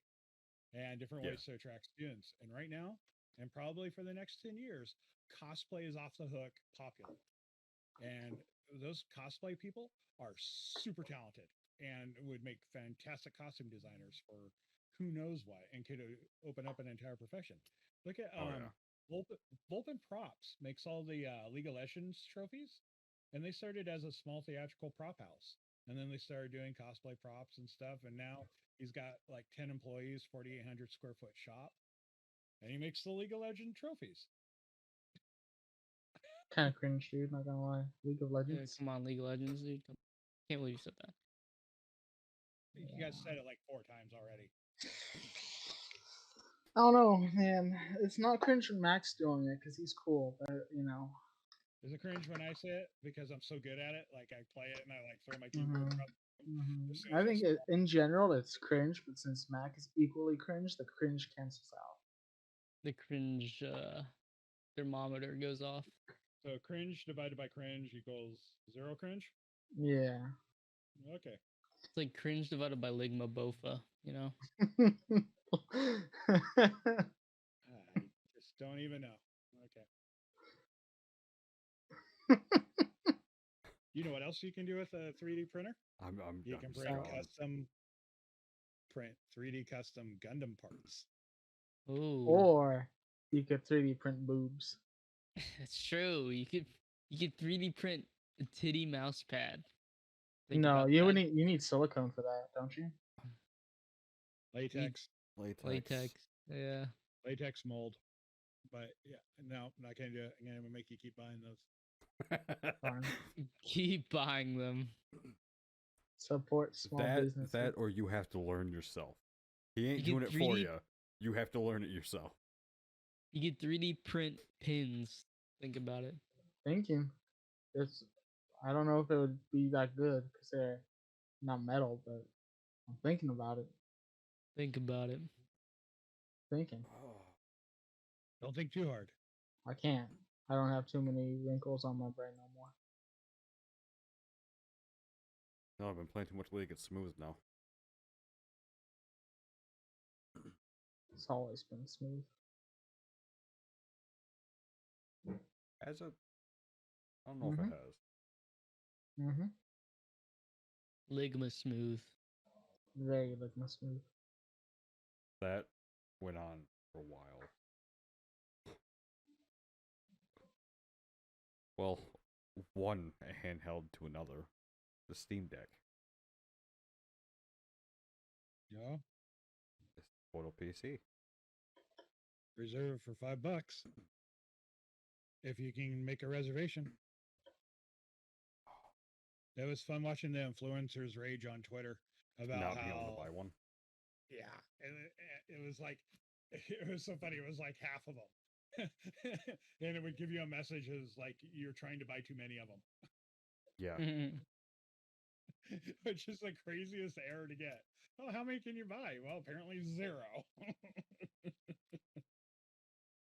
And different Yeah. ways to attract students. And right now, and probably for the next 10 years, cosplay is off the hook popular. And those cosplay people are super talented and would make fantastic costume designers for who knows what and could open up an entire profession. Look at Oh, yeah. Vulpin Props makes all the League of Legends trophies, and they started as a small theatrical prop house, and then they started doing cosplay props and stuff, and now he's got like 10 employees, 4,800 square foot shop, and he makes the League of Legends trophies. Kind of cringe, dude. Not gonna lie. League of Yeah, Legends. come on, League of Legends, dude. Can't believe you said that. You guys said it like 4 times already. I don't know, man. It's not cringe when Max doing it because he's cool, but you know. Is it cringe when I say it because I'm so good at it? Like I play it and I like throw my keyboard across. As soon I as think it's- in general it's cringe, but since Mac is equally cringe, the cringe cancels out. The cringe thermometer goes off. so cringe divided by cringe equals 0 cringe. Yeah. Okay. It's like cringe divided by Ligma Bofa, you know? I just don't even know. Okay. You know what else you can do with a 3D printer? You can print sorry. custom 3D custom Gundam parts. Oh, Or you could 3D print boobs. that's true. You could 3D print a titty mouse pad. Think No, about you would that. need silicone for that, don't you? Latex. Latex. Yeah. Latex mold. But yeah, no, I'm not gonna do it. I'm gonna make you keep buying those. Fine. Keep buying them. Support small businesses. that, or you have to learn yourself. He ain't You doing get it for 3D you. You have to learn it yourself. You could 3D print pins. Think about it. Thinking. It's I don't know if it would be that good because they're not metal, but I'm thinking about it. Think about it. Thinking. Don't think too hard. I can't. I don't have too many wrinkles on my brain no more. No, I've been playing too much League. It's smooth now. It's always been smooth. Has it? I don't know if it has. Mm-hmm. Ligma smooth. Very Ligma smooth. That went on for a while. Well, one handheld to another, the SteamDeck. Yeah. It's total PC. Reserve for $5 if you can make a reservation. It was fun watching the influencers rage on Twitter about Not how being able to buy one. Yeah, and it was like it was so funny. It was like half of them, and it would give you a message as like you're trying to buy too many of them, Yeah. which is the craziest error to get. Oh, how many can you buy? Well, apparently 0.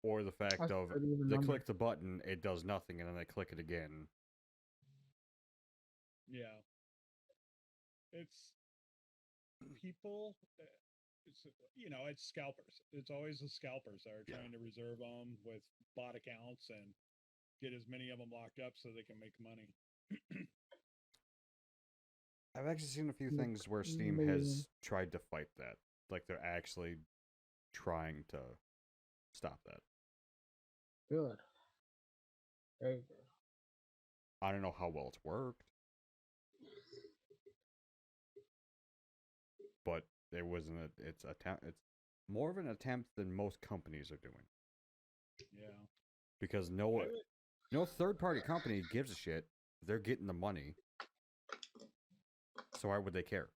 Or the fact That's of pretty even they number. click the button, it does nothing, and then they click it again. Yeah, it's people. it's scalpers. It's always the scalpers that are trying to reserve them with bot accounts and get as many of them locked up so they can make money. I've actually seen a few things where Steam Maybe. has tried to fight that. Like they're actually trying to stop that. Good. Very good. I don't know how well it's worked, but it wasn't. It's attempt. It's more of an attempt than most companies are doing Yeah. because I would- no third party company gives a shit. They're getting the money, so why would they care?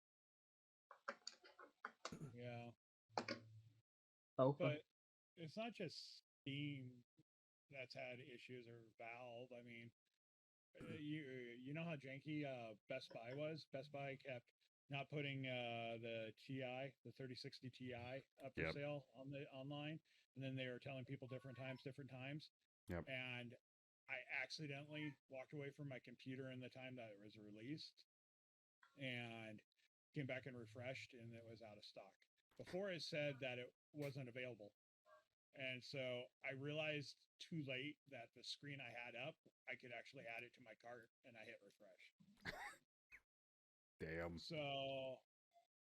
yeah. Okay. But it's not just Steam that's had issues or Valve. I mean, you know how janky Best Buy was? Best Buy kept not putting the TI, the 3060 Ti up for Yep. sale on the online, and then they were telling people different times. Yep. And I accidentally walked away from my computer in the time that it was released, and came back and refreshed, and it was out of stock. Before it said that it wasn't available. And so I realized too late that the screen I had up, I could actually add it to my cart, and I hit refresh. Damn. So,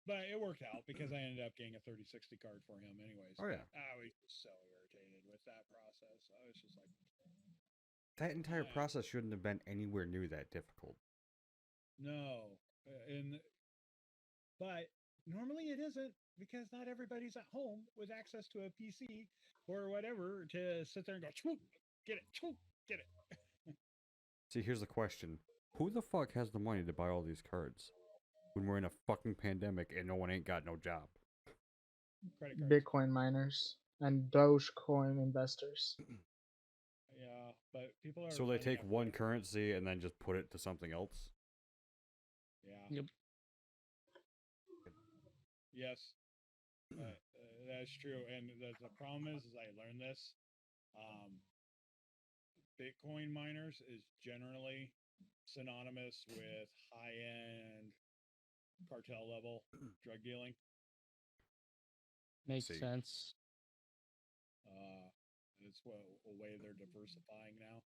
but it worked out because I ended up getting a 3060 card for him anyways. Oh, yeah. But I was just so irritated with that process. I was just like, That entire process shouldn't have been anywhere near that difficult. no. But normally it isn't, because not everybody's at home with access to a PC or whatever to sit there and go, "Chwoop, get it, chwoop, get it." See, here's the question: who the fuck has the money to buy all these cards when we're in a fucking pandemic and no one ain't got no job? Credit cards. Bitcoin miners and Dogecoin investors. Yeah, but people are. So they running take up one there. currency and then just put it to something else. Yeah. Yep. Yes. That's true. And the problem is I learned this. Um, Bitcoin miners is generally synonymous with high-end cartel level drug dealing. Makes See. sense. It's a way they're diversifying now.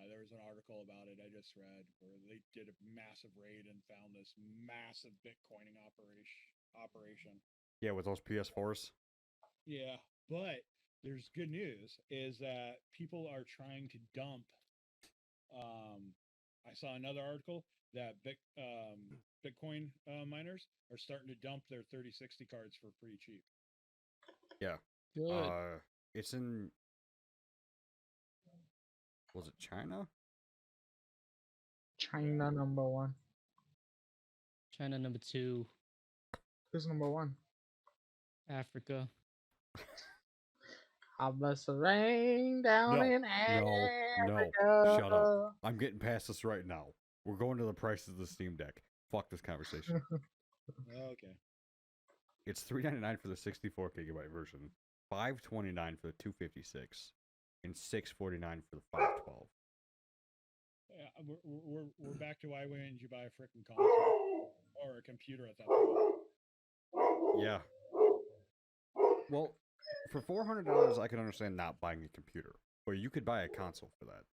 There was an article about it I just read where they did a massive raid and found this massive Bitcoining operation. Yeah, with those PS4s. Yeah, but there's good news is that people are trying to dump. I saw another article that Bitcoin miners are starting to dump their 3060 cards for pretty cheap. Yeah. Good. It's in. Was it China? China number one. China number 2. Who's number one? Africa. I bless the rain down in No. Africa. Shut up. I'm getting past this right now. We're going to the prices of the Steam Deck. Fuck this conversation. Okay. It's $399 for the 64 gigabyte version, $529 for the 256, and $649 for the 512. Yeah, we're back to why wouldn't you buy a freaking console or a computer at that point? Yeah. Well, for $400, I can understand not buying a computer, but you could buy a console for that.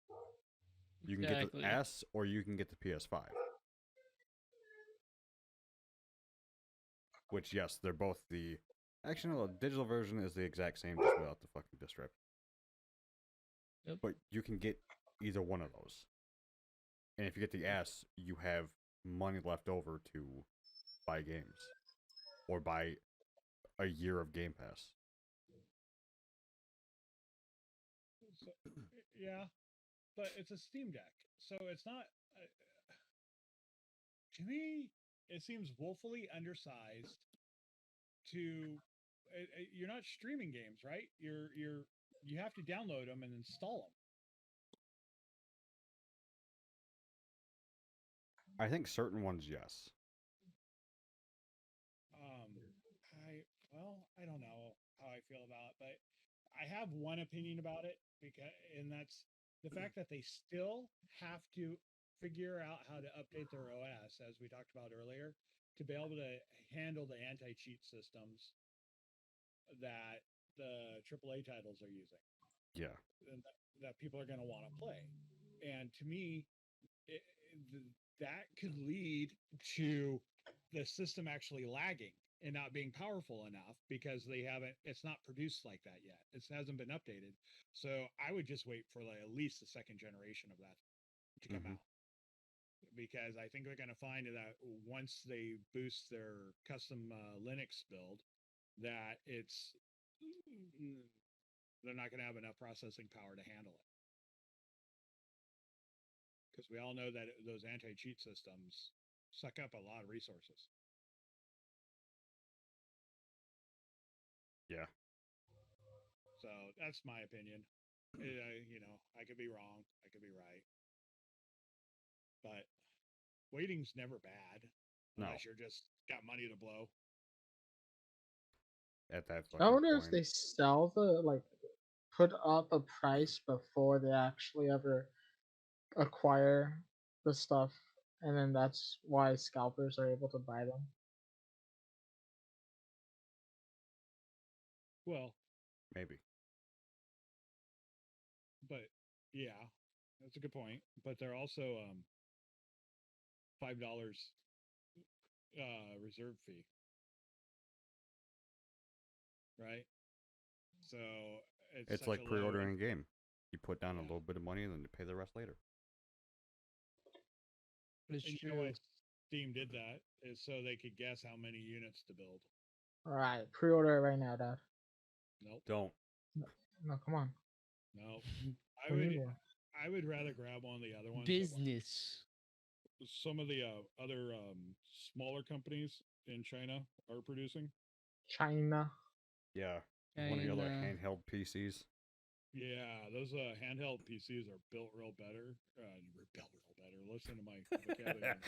You can get Exactly. the S or you can get the PS5. Which, yes, they're both the. Actually, no, the digital version is the exact same, just without the fucking disc drive. Yep. But you can get either one of those. And if you get the S, you have money left over to buy games or buy a year of Game Pass. So, yeah, but it's a Steam Deck, so it's not. To me, it seems woefully undersized. You're not streaming games, right? You have to download them and install them. I think certain ones, yes. I don't know how I feel about it, but I have one opinion about it, and that's the fact that they still have to figure out how to update their OS, as we talked about earlier, to be able to handle the anti-cheat systems that the AAA titles are using, Yeah. and that people are going to want to play. And to me, it, that could lead to the system actually lagging and not being powerful enough because it's not produced like that yet. It hasn't been updated. So I would just wait for like at least the second generation of that to come out, because I think they're going to find that once they boost their custom Linux build, that they're not going to have enough processing power to handle it. Because we all know that those anti-cheat systems suck up a lot of resources. Yeah. So that's my opinion. I could be wrong, I could be right, but waiting's never bad No. unless you're just got money to blow. At that I fucking wonder if point. they sell put up a price before they actually ever acquire the stuff, and then that's why scalpers are able to buy them. Well, Maybe. but yeah, that's a good point. But they're also $5 reserve fee, right? So it's It's such like a low pre-ordering a game. You put down a Yeah. little bit of money and then you pay the rest later. But it's And you know true. why Steam did that is so they could guess how many units to build. Alright, pre-order it right now, Dad. Nope. Don't. No, come on. No. We need one. I would rather grab one of the other ones. Business. Some of the other smaller companies in China are producing. China. Yeah. One of your other China. handheld PCs. Yeah, those handheld PCs are built real better. Built real better. Listen to my vocabulary.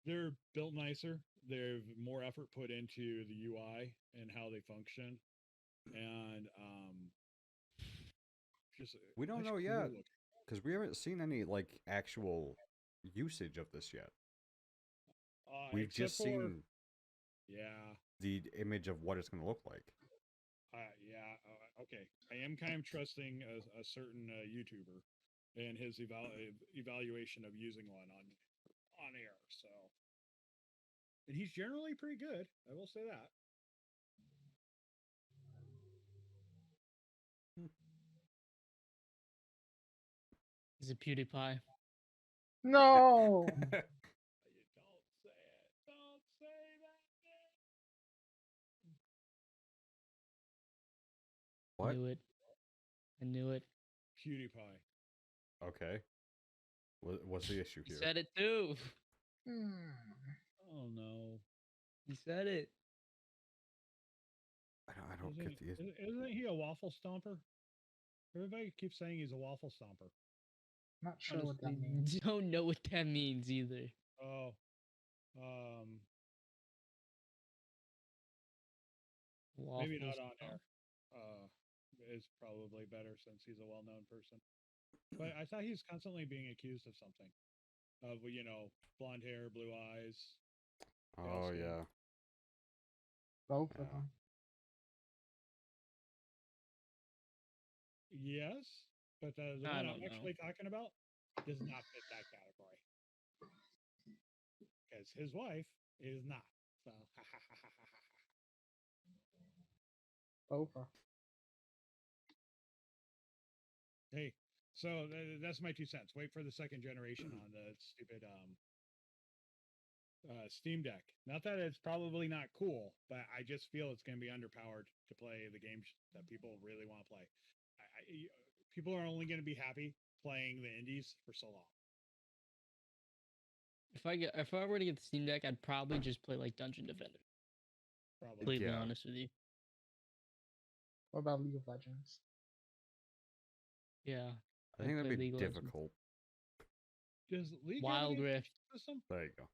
They're built nicer. There's more effort put into the UI and how they function, and just We don't much know cooler yet looking. because we haven't seen any like actual usage of this yet. We've Except just for, seen yeah, the image of what it's going to look like. yeah. Okay, I am kind of trusting a certain YouTuber and his evaluation of using one on air. So, and he's generally pretty good. I will say that. Is it PewDiePie? No. You don't say it. Don't say that. What? Knew it. I knew it. PewDiePie. Okay. What's the issue He here? said it too. Oh no. He said it. I don't get the issue. Isn't he a waffle stomper? Everybody keeps saying he's a waffle stomper. Not sure what that Honestly, means. don't know what that means either. Oh, maybe Waffles. not on air. Is probably better since he's a well-known person. But I thought he was constantly being accused of something, of blonde hair, blue eyes. Oh skin. yeah. Both Yeah. of them. Yes, but the I one don't I'm know. actually talking about does not fit that category because his wife is not. So, Both. hey, so that's my 2 cents. Wait for the second generation on the stupid Steam Deck. Not that it's probably not cool, but I just feel it's going to be underpowered to play the games that people really want to play. People are only going to be happy playing the indies for so long. If I were to get the Steam Deck, I'd probably just play like Dungeon Defender. Probably. Completely Yeah. honest with you. What about League of Legends? Yeah. I think I'd that'd play be League of Legends. difficult. Does League Wild have an Rift. system? There you go.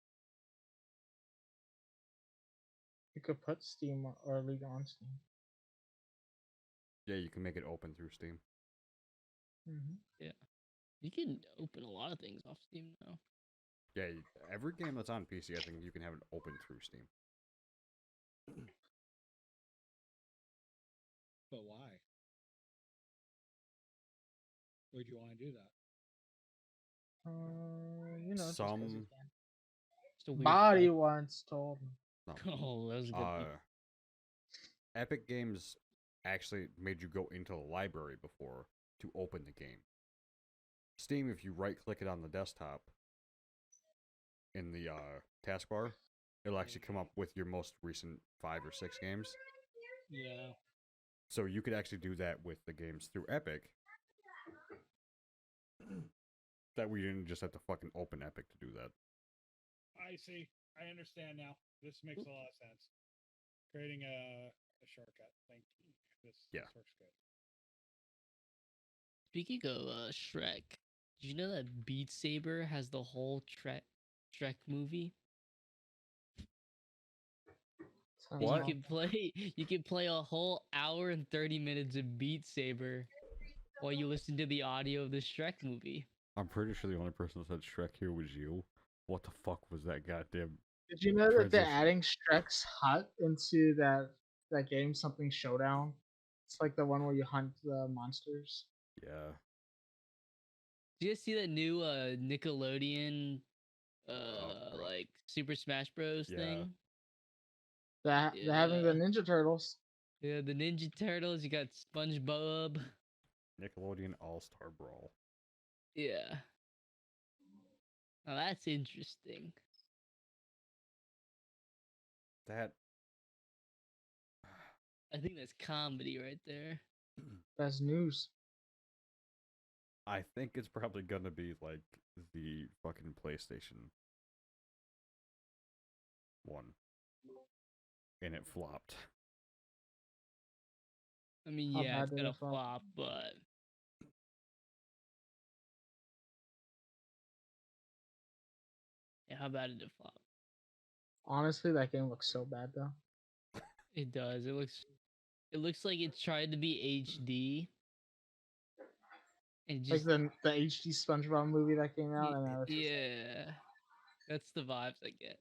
You could put Steam or League on Steam. Yeah, you can make it open through Steam. Yeah. You can open a lot of things off Steam now. Yeah, every game that's on PC, I think you can have it open through Steam. But why? Would you want to do that? Just 'cause you Some can. It's a weird Body fact. once told me. no, Oh, that was a good one. Epic Games actually made you go into the library before to open the game. Steam, if you right-click it on the desktop in the taskbar, it'll actually come up with your most recent 5 or 6 games. Yeah. So you could actually do that with the games through Epic. That we didn't just have to fucking open Epic to do that. I see. I understand now. This makes a lot of sense. Creating a shortcut. Thank you. Yeah. This works good. Speaking of Shrek, did you know that Beat Saber has the whole Shrek movie? Sounds What? You can play a whole hour and 30 minutes of Beat Saber while you listen to the audio of the Shrek movie. I'm pretty sure the only person that said Shrek here was you. What the fuck was that goddamn... Did you know that they're transition. adding Shrek's hut into that game, Something Showdown? It's like the one where you hunt the monsters. Yeah. Do you guys see that new Nickelodeon bro. like Super Smash Bros Yeah. thing? They're having the Ninja Turtles. Yeah, the Ninja Turtles, you got SpongeBob. Nickelodeon All-Star Brawl. Yeah. Now that's interesting. That... I think that's comedy right there. That's news. I think it's probably gonna be like the fucking PlayStation 1. And it flopped. I mean, How yeah, bad it's did gonna it flop? flop, but yeah, how bad did it flop? Honestly, that game looks so bad though. It does. It looks like it's trying to be HD. And Like just the HD SpongeBob movie that came out, and now it's just like, yeah. That's the vibes I get.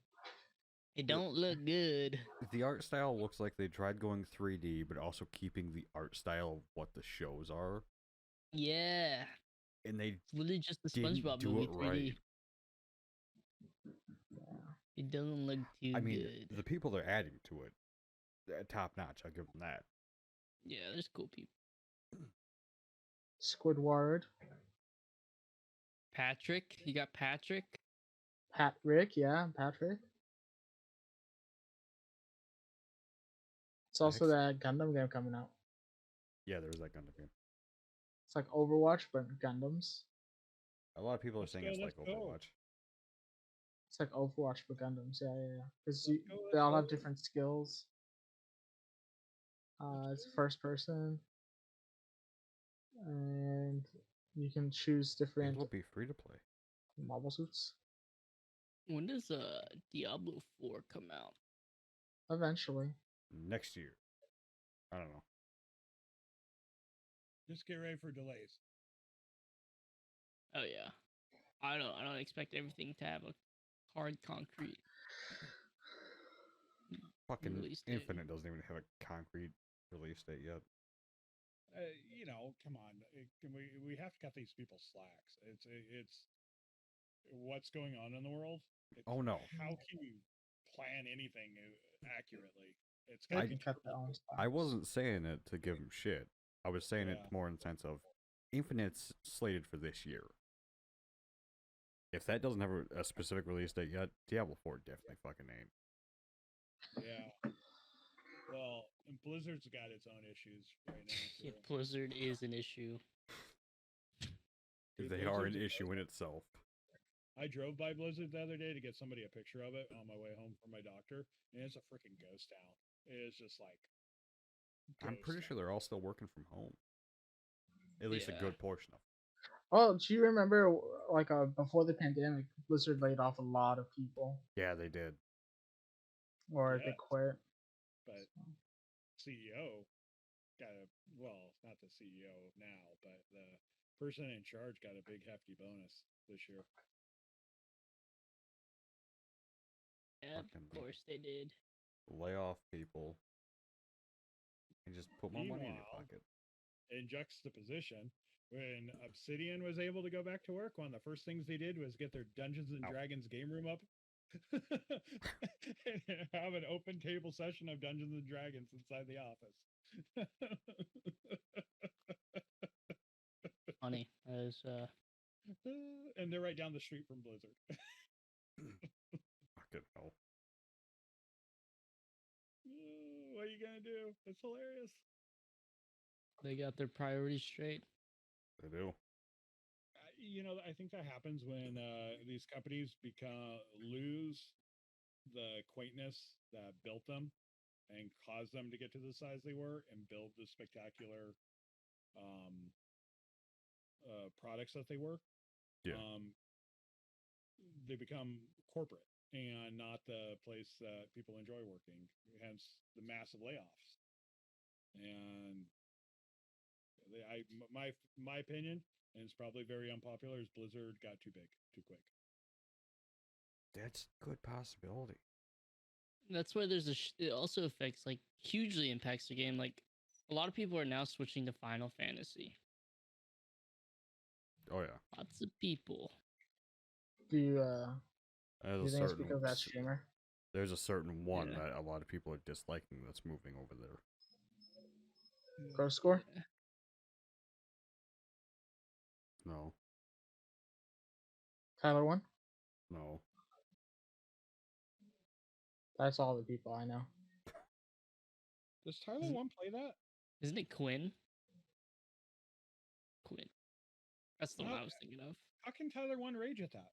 It The- don't look good. The art style looks like they tried going 3D, but also keeping the art style of what the shows are. Yeah. And they It's literally just the didn't SpongeBob do movie it 3D. right. It doesn't look too I mean, good. the people they're adding to it, top notch. I'll give them that. Yeah, there's cool people. Squidward, Patrick, you got Patrick. Patrick, yeah, Patrick. It's also that Gundam game coming out. Yeah, there's that Gundam game. It's like Overwatch, but Gundams. A lot of people are Let's saying go, it's like let's go. Overwatch. It's like Overwatch for Gundams. Yeah. Because Let's go, they all let's have go. different skills. It's go. first person, and you can choose different It'll be free to play. mobile suits. When does Diablo 4 come out? Eventually, Next year. I don't know. Just get ready for delays. Oh yeah. I don't expect everything to have a hard concrete Fucking release date. Infinite doesn't even have a concrete release date yet. Come on. We have to cut these people slacks. It's what's going on in the world. Oh, no. How can you plan anything accurately? It's they gotta can be cut their perfect. own I spots. wasn't saying it to give him shit. I was saying it Yeah. more in the sense of Infinite's slated for this year. If that doesn't have a specific release date yet, Diablo 4 definitely fucking ain't. Yeah. Well, and Blizzard's got its own issues right now. Yeah, Too. Blizzard is an issue. Dude, They are an Blizzard's a issue in itself. I drove by Blizzard the other day to get somebody a picture of it on my way home from my doctor, and it's a freaking ghost town. It is just like. I'm ghost pretty sure town. they're all still working from home. At least a Yeah. good portion of them. Oh, do you remember like before the pandemic, Blizzard laid off a lot of people, Yeah, they did. or they Yes. quit. But CEO got not the CEO now, but the person in charge got a big hefty bonus this year. Yeah, Fucking of course they did. lay off people and just put more money in your Meanwhile, pocket. in juxtaposition, when Obsidian was able to go back to work, one of the first things they did was get their Dungeons and Ow. Dragons game room up and have an open table session of Dungeons and Dragons inside the office. Funny. That is, And they're right down the street from Blizzard. Fucking hell. What are you gonna do? It's hilarious. they got their priorities straight. They do. I think that happens when these companies lose the quaintness that built them and caused them to get to the size they were and build the spectacular products that they were. Yeah. They become corporate and not the place that people enjoy working. Hence the massive layoffs. And my opinion, and it's probably very unpopular, is Blizzard got too big too quick. That's a good possibility. That's why there's it also affects, like, hugely impacts the game. Like, a lot of people are now switching to Final Fantasy. Oh yeah. Lots of people. Do you There's think a it's certain because of that streamer? there's a certain one Yeah. that a lot of people are disliking that's moving over there. Pro score? No. Tyler won? No. That's all the people I know. Does Tyler 1 play that? Isn't it Quinn? Quinn. That's the one No. I was thinking of. How can Tyler 1 rage at that?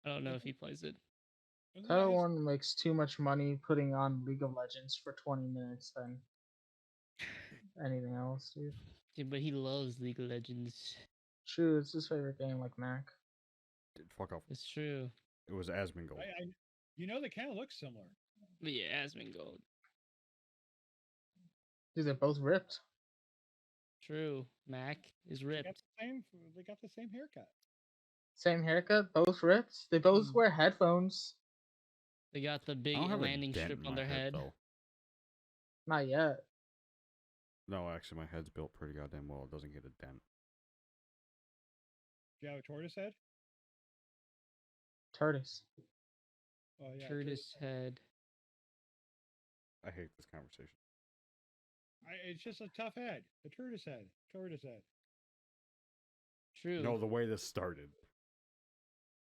I don't know if he plays it. Isn't that Tyler his- one makes too much money putting on League of Legends for 20 minutes than anything else, dude. Yeah, but he loves League of Legends. True, it's his favorite game, like Mac. Dude, fuck off. It's true. It was Asmongold. they kind of look similar. But yeah, Asmongold. Dude, they're both ripped. True. Mac is They got ripped. the same. They got the same haircut. Same haircut, both ripped. They both wear headphones. They got the big I don't have landing a dent strip in on my their head. though. Not yet. No, actually, my head's built pretty goddamn well. It doesn't get a dent. Do you have a tortoise head? Tortoise. Oh yeah, Curtis head. I hate this conversation. It's just a tough head. A tortoise head. Tortoise head. True. No, the way this started.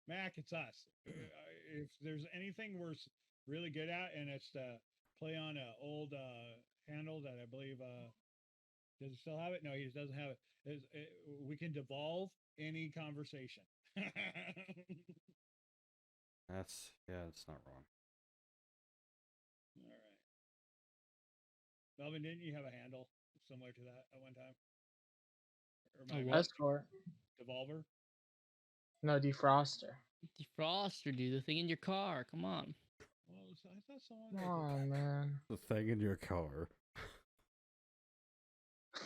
Mac, it's us. If there's anything we're really good at, and it's to play on an old handle that I believe does he still have it? No, he doesn't have it. We can devolve any conversation. That's not wrong. All right. Melvin, didn't you have a handle similar to that at one time? Or A am I what? That's for Devolver? no defroster. Defroster, dude. The thing in your car. Come on. Well, I thought someone. Come on, man. The thing in your car.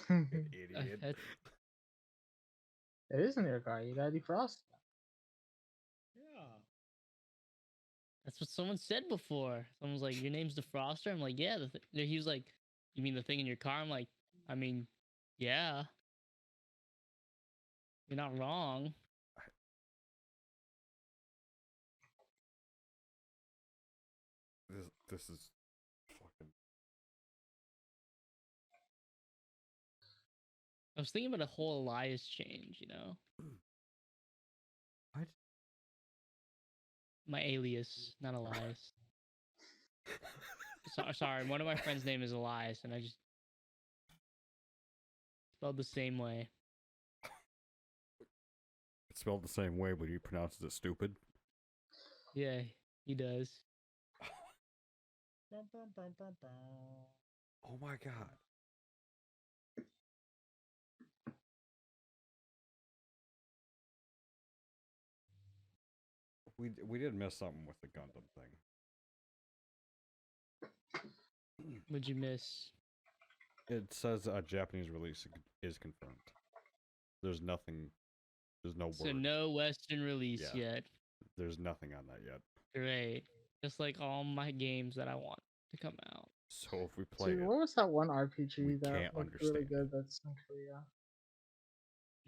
It Idiot. That's, is in your car. You gotta defrost it. Yeah. that's what someone said before. Someone was like, "Your name's Defroster." I'm like, "Yeah." He was like, "You mean the thing in your car?" I'm like, "I mean, yeah. You're not wrong." This is fucking. I was thinking about a whole Elias change. What? My alias, not Elias. Sorry, one of my friends' name is Elias, and I just spelled the same way. It's spelled the same way, but he pronounces it stupid. Yeah, he does. Bum, bum, bum, bum, bum. Oh my god. We did miss something with the Gundam thing. What'd you miss? It says a Japanese release is confirmed. There's nothing. There's no word. So no Western release Yeah. yet. There's nothing on that yet. Great. Just like all my games that I want to come out. So if we play Dude, it, what was that one RPG we that can't looked really understand good that's in Korea?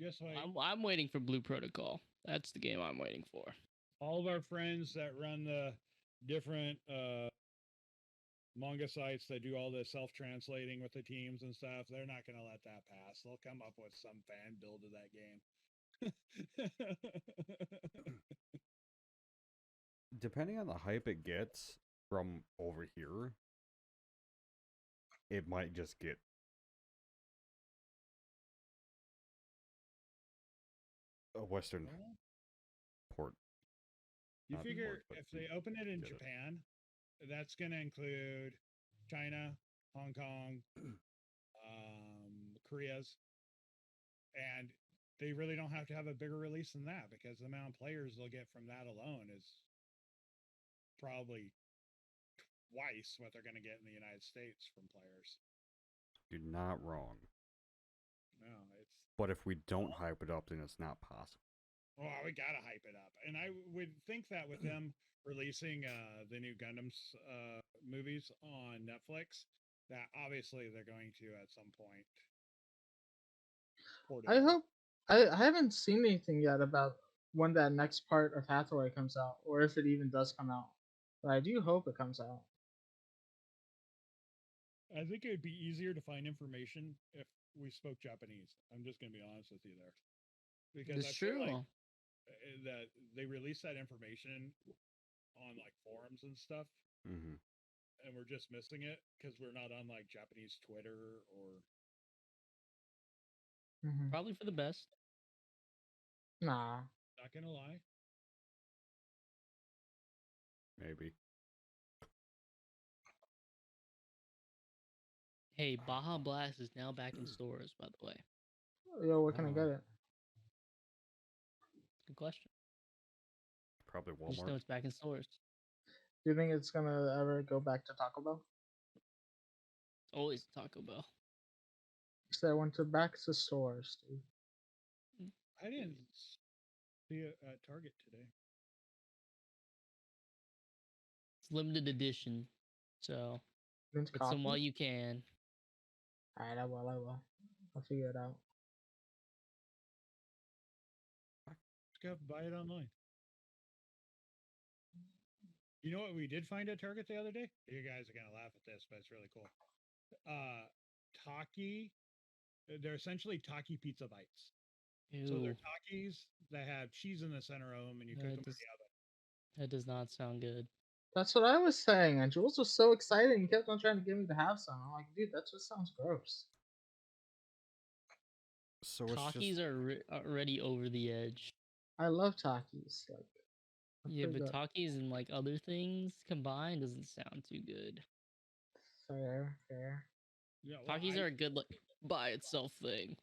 Just like I'm waiting for Blue Protocol. That's the game I'm waiting for. all of our friends that run the different manga sites that do all the self-translating with the teams and stuff, they're not going to let that pass. They'll come up with some fan build of that game. Depending on the hype it gets from over here, it might just get a Western Well, port. you Not figure port, but if they open it in get it. Japan, that's going to include China, Hong Kong, Korea's, and they really don't have to have a bigger release than that because the amount of players they'll get from that alone is probably twice what they're going to get in the United States from players. You're not wrong. No, it's But if we don't hype it up, then it's not possible. oh, we gotta hype it up, and I would think that with them releasing the new Gundam's movies on Netflix, that obviously they're going to at some point. Port it I over. hope. I haven't seen anything yet about when that next part of Hathaway comes out, or if it even does come out. But I do hope it comes out. I think it would be easier to find information if we spoke Japanese. I'm just gonna be honest with you there, because I It's feel true. like that they release that information on like forums and stuff, Mm-hmm. and we're just missing it because we're not on like Japanese Twitter or. Hmm. Probably for the best. Nah. Not gonna lie. Maybe. Hey, Baja Blast is now back in stores, by the way. Yo, where can I get it? Good question. Probably I just know Walmart. it's back in stores. Do you think it's gonna ever go back to Taco Bell? Always Taco Bell. So I went to back to stores, dude. I didn't see it at Target today. It's limited edition, so Mint get some while coffee. you can. Alright, I will. I will. I'll figure it out. Just go buy it online. You know what we did find at Target the other day? You guys are gonna laugh at this, but it's really cool. Taki. They're essentially Taki pizza bites. So they're Ew, Takis that have cheese in the center of them, and you cook that them in does the oven. that does not sound good. That's what I was saying, and Jules was so excited and kept on trying to get me to have some. I'm like, dude, that just sounds gross. So it's Takis just are already over the edge. I love Takis. Like, they're Yeah, pretty but good. Takis and like other things combined doesn't sound too good. Fair, fair. Yeah, well, Takis are a good like by itself thing.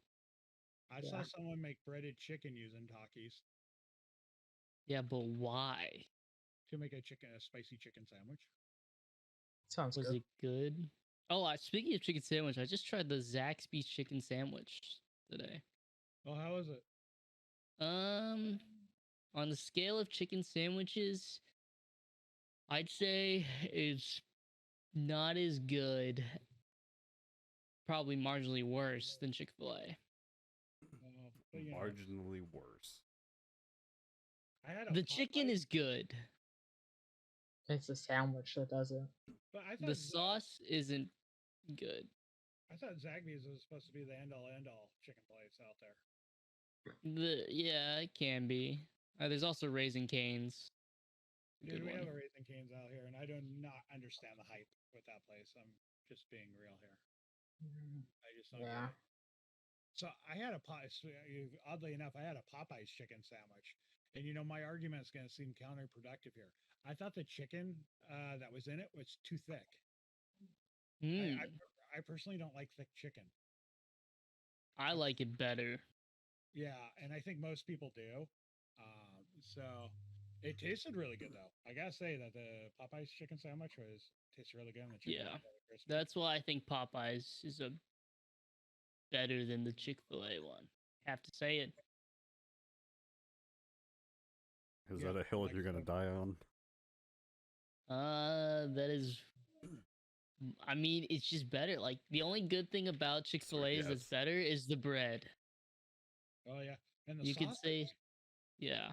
I Yeah. saw someone make breaded chicken using Takis Yeah, but why? to make a spicy chicken sandwich. Sounds Was good. it good? Oh, speaking of chicken sandwich, I just tried the Zaxby's chicken sandwich today. Oh, how is it? On the scale of chicken sandwiches, I'd say it's not as good. Probably marginally worse than Chick-fil-A. But, you know, marginally worse. I had a The chicken Popeye- is good. It's a sandwich that does it. But I thought The sauce isn't good. I thought Zaxby's was supposed to be the end all chicken place out there. Yeah, it can be. There's also Raising Cane's. Dude, Good we have one. a Raising Cane's out here, and I do not understand the hype with that place. I'm just being real here. I just don't Yeah. get it. So I had oddly enough, I had a Popeye's chicken sandwich, and you know my argument is going to seem counterproductive here. I thought the chicken that was in it was too thick. Mm, I personally don't like thick chicken. I like it better. Yeah, and I think most people do. So it tasted really good though. I gotta say that the Popeye's chicken sandwich tastes really good. And the chicken Yeah, was really crispy. that's why I think Popeyes is a better than the Chick-fil-A one. Have to say it. Is Yeah, that a hill like you're gonna so. die on? That is I mean, it's just better. Like the only good thing about Chick-fil-A is that's yes. better is the bread. Oh yeah, and the You could sausage. say, yeah.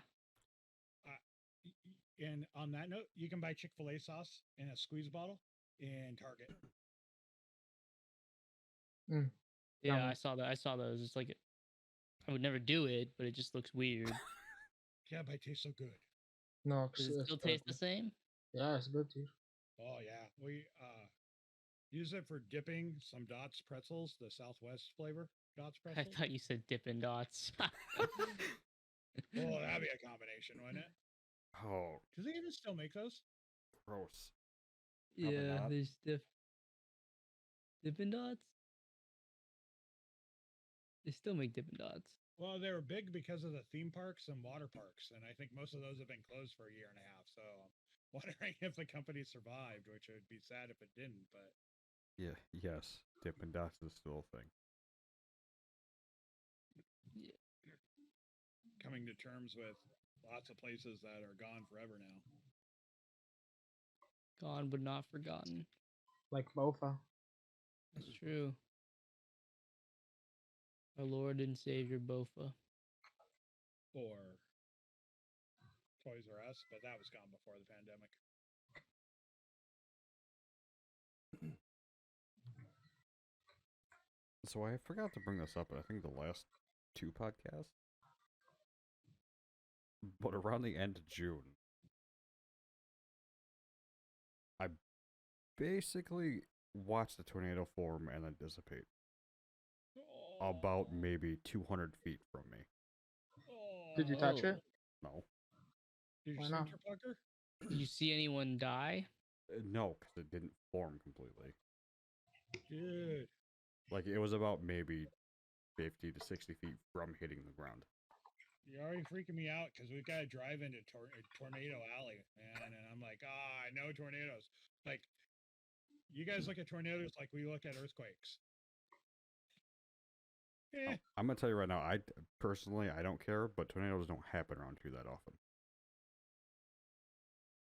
And on that note, you can buy Chick-fil-A sauce in a squeeze bottle in Target. Yeah, I Yummy. saw that. I saw those. It's like I would never do it, but it just looks weird. Yeah, but it tastes so good. No, Does it it's still taste the terrible. same? Yeah, it's good, dude. Oh yeah, we use it for dipping some Dots pretzels, the Southwest flavor Dots I pretzels. thought you said Dippin' Dots. Oh, that'd be a combination, wouldn't it? Oh, Do they even still make those? gross. Probably Yeah, not. there's Dippin' Dots. They still make Dippin' Dots. Well, they were big because of the theme parks and water parks, and I think most of those have been closed for a year and a half. So I'm wondering if the company survived, which would be sad if it didn't. But Yeah, yes. Dippin' Dots is still a thing. Yeah. coming to terms with lots of places that are gone forever now. Gone but not forgotten. Like Bofa. That's true. Our Lord and Savior Bofa. Or Toys R Us, but that was gone before the pandemic. So I forgot to bring this up, I think the last 2 podcasts. But around the end of June, I basically watched the tornado form and then dissipate. About maybe 200 feet from me. Did you touch Oh. it? No. Did you Why not? center pucker? Did you see anyone die? No, because it didn't form completely. Dude. Like, it was about maybe 50 to 60 feet from hitting the ground. You're already freaking me out because we've got to drive into Tornado Alley, man. And I'm like, I know tornadoes. Like, you guys look at tornadoes like we look at earthquakes. I'm gonna tell you right now, I personally I don't care, but tornadoes don't happen around here that often.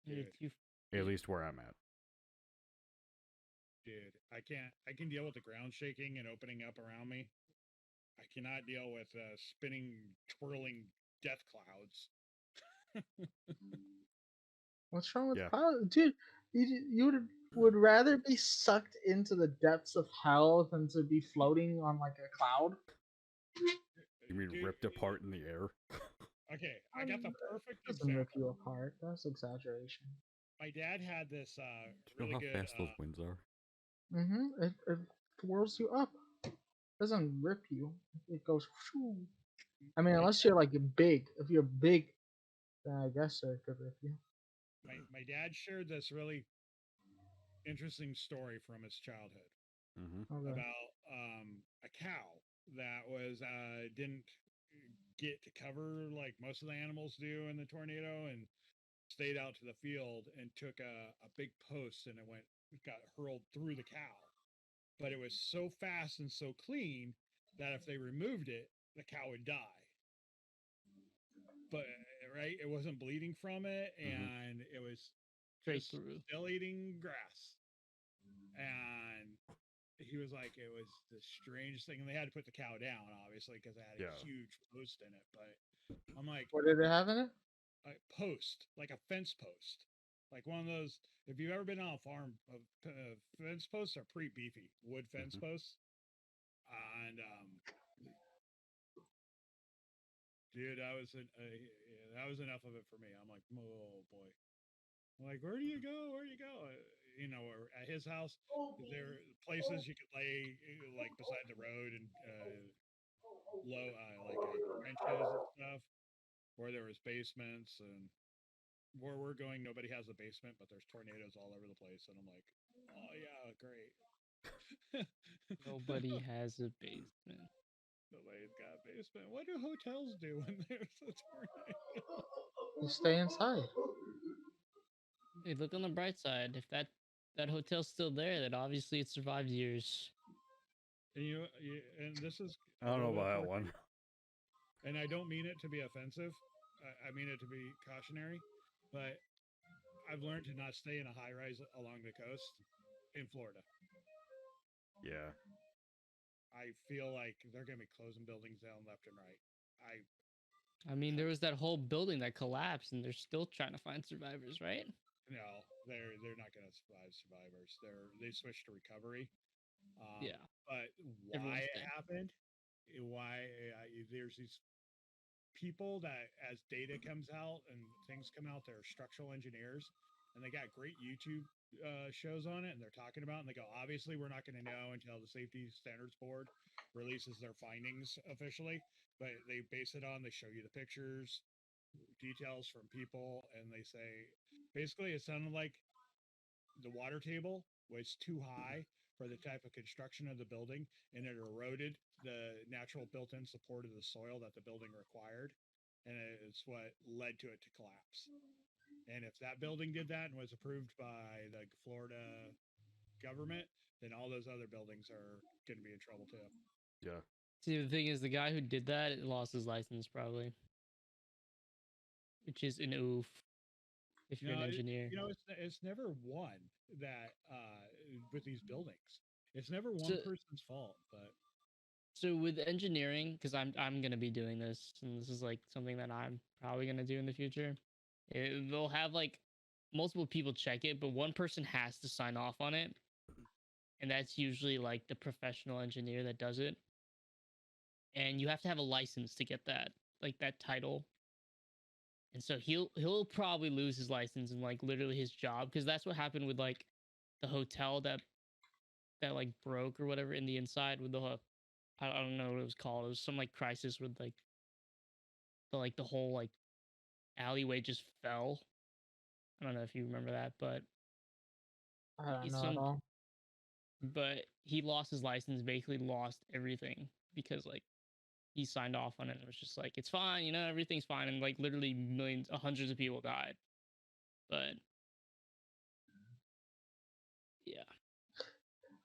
Dude. You, At least where I'm at. Dude, I can deal with the ground shaking and opening up around me. I cannot deal with spinning, twirling death clouds. What's wrong with Yeah. clouds, dude? You would rather be sucked into the depths of hell than to be floating on like a cloud. You mean Dude, ripped apart in the air? Okay, I got the perfect Doesn't rip example. you apart. That's exaggeration. My dad had this Do you really know how good. fast those winds are? It twirls you up. Doesn't rip you. It goes. Shoo. I mean, my, unless you're like big. If you're big, then I guess it could rip you. my dad shared this really interesting story from his childhood Okay. about a cow that was didn't get to cover like most of the animals do in the tornado and stayed out to the field and took a big post and it got hurled through the cow. But it was so fast and so clean that if they removed it, the cow would die. But right, it wasn't bleeding from it, and it was straight just through. still eating grass. And he was like, it was the strangest thing. And they had to put the cow down, obviously, because it had a huge post in it. But I'm like, What did it have in it? a post, like a fence post, like one of those. If you've ever been on a farm, fence posts are pretty beefy wood fence posts, and dude, that was enough of it for me. I'm like, oh boy, I'm like, where do you go? Where do you go? You know, or at his house, there are places you could lay like beside the road and low like trenches and stuff, where there was basements and where we're going, nobody has a basement, but there's tornadoes all over the place. And I'm like, oh yeah, great. Nobody has a basement. Nobody's got a basement. What do hotels do when there's a tornado? You stay inside. Hey, look on the bright side. If that hotel's still there, then obviously it survived years. And and this is I don't know about that one. and I don't mean it to be offensive. I mean it to be cautionary, but I've learned to not stay in a high rise along the coast. in Florida. Yeah. I feel like they're going to be closing buildings down left and right. I mean, there was that whole building that collapsed, and they're still trying to find survivors, right? No, they're not going to survive survivors. They switched to recovery. Yeah. But why Everyone's it dead. happened? There's these people that, as data comes out and things come out, they're structural engineers, and they got great YouTube shows on it, and they're talking about, and they go, obviously, we're not going to know until the Safety Standards Board releases their findings officially, but they base it on, they show you the pictures, details from people, and they say, basically, it sounded like the water table was too high for the type of construction of the building, and it eroded the natural built-in support of the soil that the building required, and it's what led to it to collapse. And if that building did that and was approved by the Florida government, then all those other buildings are going to be in trouble too. Yeah. See, the thing is, the guy who did that lost his license probably, which is an oof. If you're an engineer, It's never one that with these buildings. It's never one So- person's fault, but So with engineering, because I'm gonna be doing this, and this is like something that I'm probably gonna do in the future. They'll have like multiple people check it, but one person has to sign off on it, and that's usually like the professional engineer that does it. And you have to have a license to get that, like that title. And so he'll probably lose his license and like literally his job, because that's what happened with like the hotel that like broke or whatever in the inside with I don't know what it was called. It was some like crisis with the whole like alleyway just fell. I don't know if you remember that, but I don't it's know at some all. but he lost his license, basically lost everything because like he signed off on it and it was just like it's fine, everything's fine, and like literally millions, hundreds of people died. But yeah.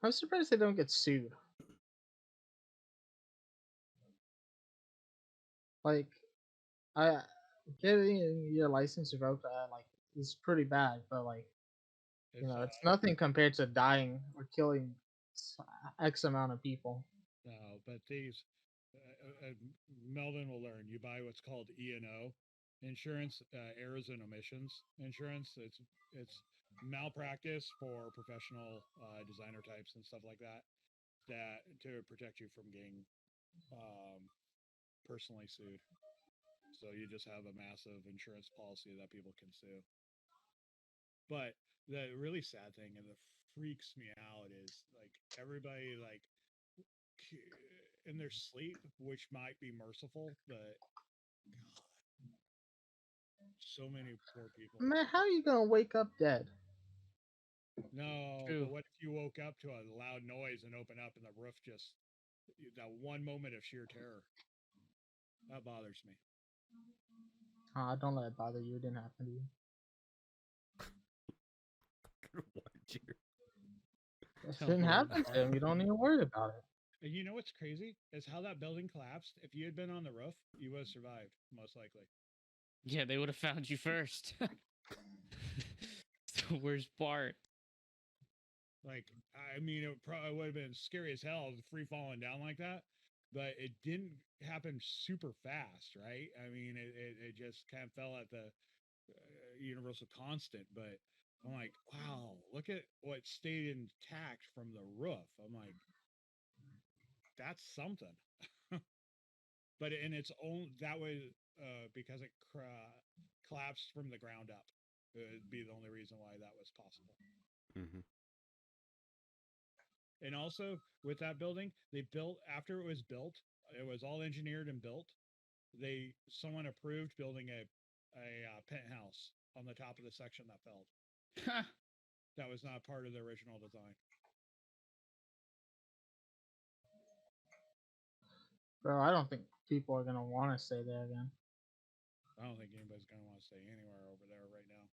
I'm surprised they don't get sued. Like, I getting your license revoked, like, is pretty bad, but like, it's nothing compared to dying or killing X amount of people. no, but these Melvin will learn. You buy what's called E&O insurance, errors and omissions insurance. It's malpractice for professional designer types and stuff like that. That to protect you from getting personally sued. So you just have a massive insurance policy that people can sue. But the really sad thing and that freaks me out is like everybody like in their sleep, which might be merciful, but so many poor people. Man, how are you gonna wake up dead? No, True. but what if you woke up to a loud noise and open up and the roof just that one moment of sheer terror? That bothers me. Don't let it bother you. It didn't happen to you. What you? It Don't didn't worry happen about to him. You don't need to worry about it. And you know what's crazy is how that building collapsed. If you had been on the roof, you would have survived, most likely. Yeah, they would have found you first. It's the worst part. Like, I mean, it probably would have been scary as hell, free falling down like that. But it didn't happen super fast, right? I mean, it just kind of fell at the universal constant. But I'm like, wow, look at what stayed intact from the roof. I'm like, that's something. But in its own that way, because it collapsed from the ground up, it would be the only reason why that was possible. Mm-hmm. And also with that building, they built after it was built, it was all engineered and built. Someone approved building a penthouse on the top of the section that fell. That was not part of the original design. Bro, I don't think people are gonna want to stay there again. I don't think anybody's gonna want to stay anywhere over there right now.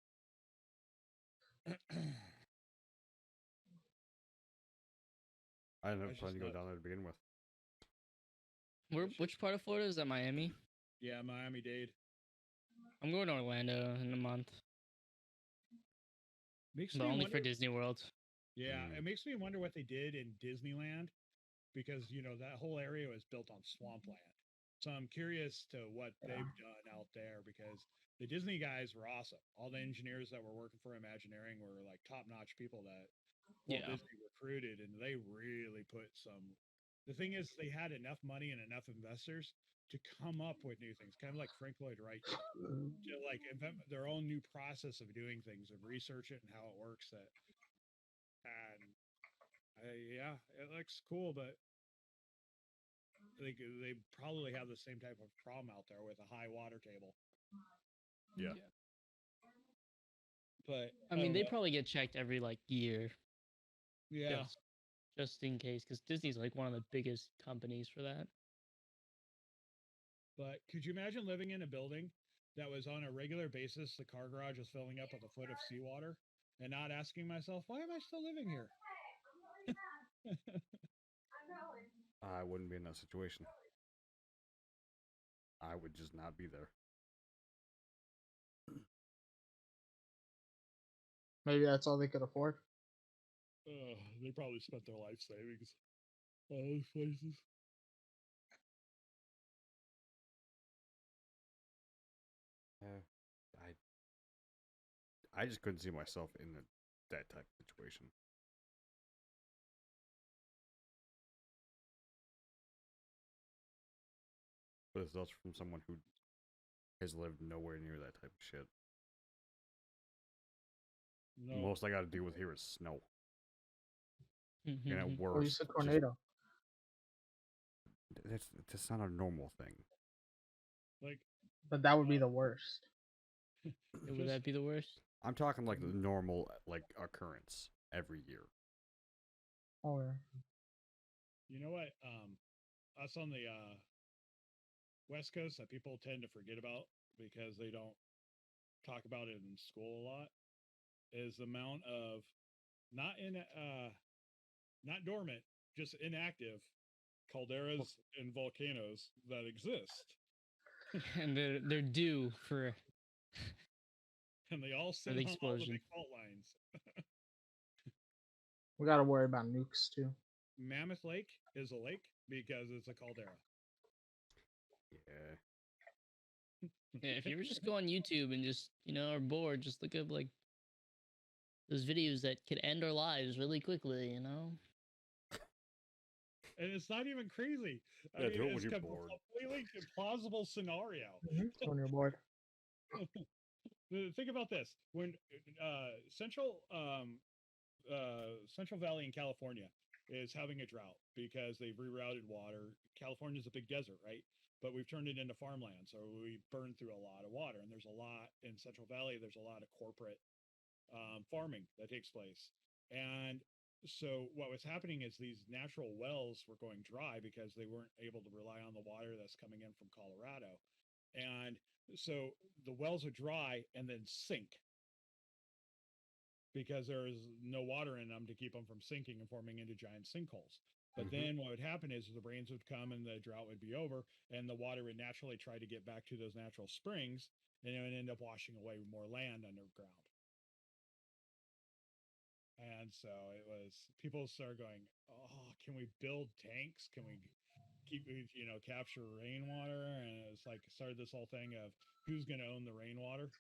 I didn't have That's plan to just go nuts. down there to begin with. Which part of Florida is that? Miami? Yeah, Miami-Dade. I'm going to Orlando in a month, Makes but me only wonder. for Disney World. Yeah, Mm. it makes me wonder what they did in Disneyland because that whole area was built on swampland. So I'm curious to what they've done out there because the Disney guys were awesome. All the engineers that were working for Imagineering were like top-notch people that Walt Yeah. Disney recruited, and they really put some. The thing is, they had enough money and enough investors to come up with new things, kind of like Frank Lloyd Wright did, to like invent their own new process of doing things, of research it and how it works. And yeah, it looks cool, but they probably have the same type of problem out there with a high water table. Yeah. But I mean, don't they know. probably get checked every like year, Yeah. just in case, because Disney's like one of the biggest companies for that. But could you imagine living in a building that was on a regular basis, the car garage was filling up with a foot of seawater, and not asking myself, why am I still living here? I wouldn't be in that situation. I would just not be there. Maybe that's all they could afford. They probably spent their life savings on those places. I just couldn't see myself in that type of situation. But that's from someone who has lived nowhere near that type of shit. No. Most I got to deal with here is snow. And at Or worst, just a tornado. that's not a normal thing. Like, But that would be the worst. Would that be the worst? I'm talking like the normal like occurrence every year. Oh yeah. you know what? Us on the West Coast that people tend to forget about because they don't talk about it in school a lot is the amount of not dormant, just inactive calderas and volcanoes that exist. And they're due for And they all sit the on all the explosion. big fault lines. We gotta worry about nukes too. Mammoth Lake is a lake because it's a caldera. Yeah. Yeah, if you ever just go on YouTube and just are bored, just look up like those videos that could end our lives really quickly. And it's not even crazy. I Yeah, mean, do it when it's you're a bored. completely plausible scenario. When you're bored. Think about this: when Central Valley in California is having a drought because they've rerouted water. California is a big desert, right? But we've turned it into farmland, so we burn through a lot of water. And there's a lot in Central Valley. There's a lot of corporate farming that takes place, and so what was happening is these natural wells were going dry because they weren't able to rely on the water that's coming in from Colorado, and so the wells would dry and then sink because there is no water in them to keep them from sinking and forming into giant sinkholes. But then what would happen is the rains would come and the drought would be over, and the water would naturally try to get back to those natural springs, and it would end up washing away more land underground. And so it was people started going, oh, can we build tanks? Can we keep capture rainwater? And it's like started this whole thing of who's going to own the rainwater,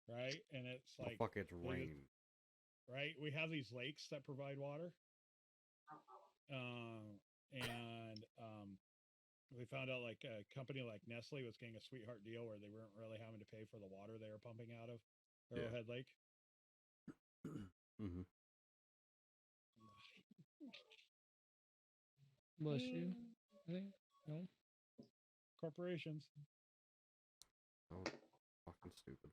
right? And it's Oh, like fuck, it's rain. right? We have these lakes that provide water, and we found out like a company like Nestle was getting a sweetheart deal where they weren't really having to pay for the water they were pumping out of Arrowhead Lake. Mm-hmm. Bless you. I think no. Corporations So fucking stupid.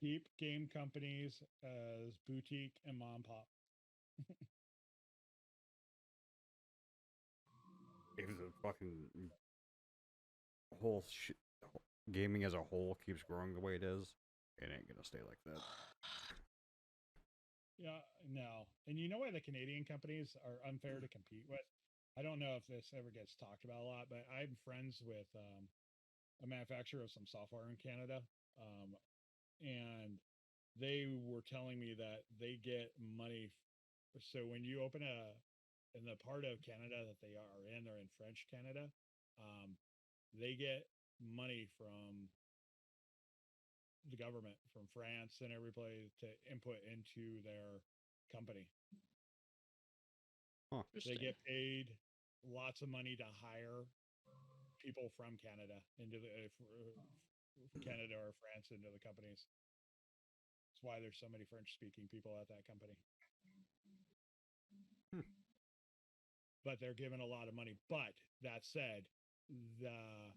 keep game companies as boutique and mom pop. If the fucking whole gaming as a whole keeps growing the way it is, it ain't gonna stay like that. Yeah, no. And you know why the Canadian companies are unfair to compete with? I don't know if this ever gets talked about a lot, but I'm friends with a manufacturer of some software in Canada. and they were telling me that they get money. So when you open in the part of Canada that they are in, they're in French Canada. They get money from the government, from France and every place, to input into their company. Huh. They get paid lots of money to hire people from Canada into the Canada or France into the companies. That's why there's so many French-speaking people at that company. But they're given a lot of money. But that said, the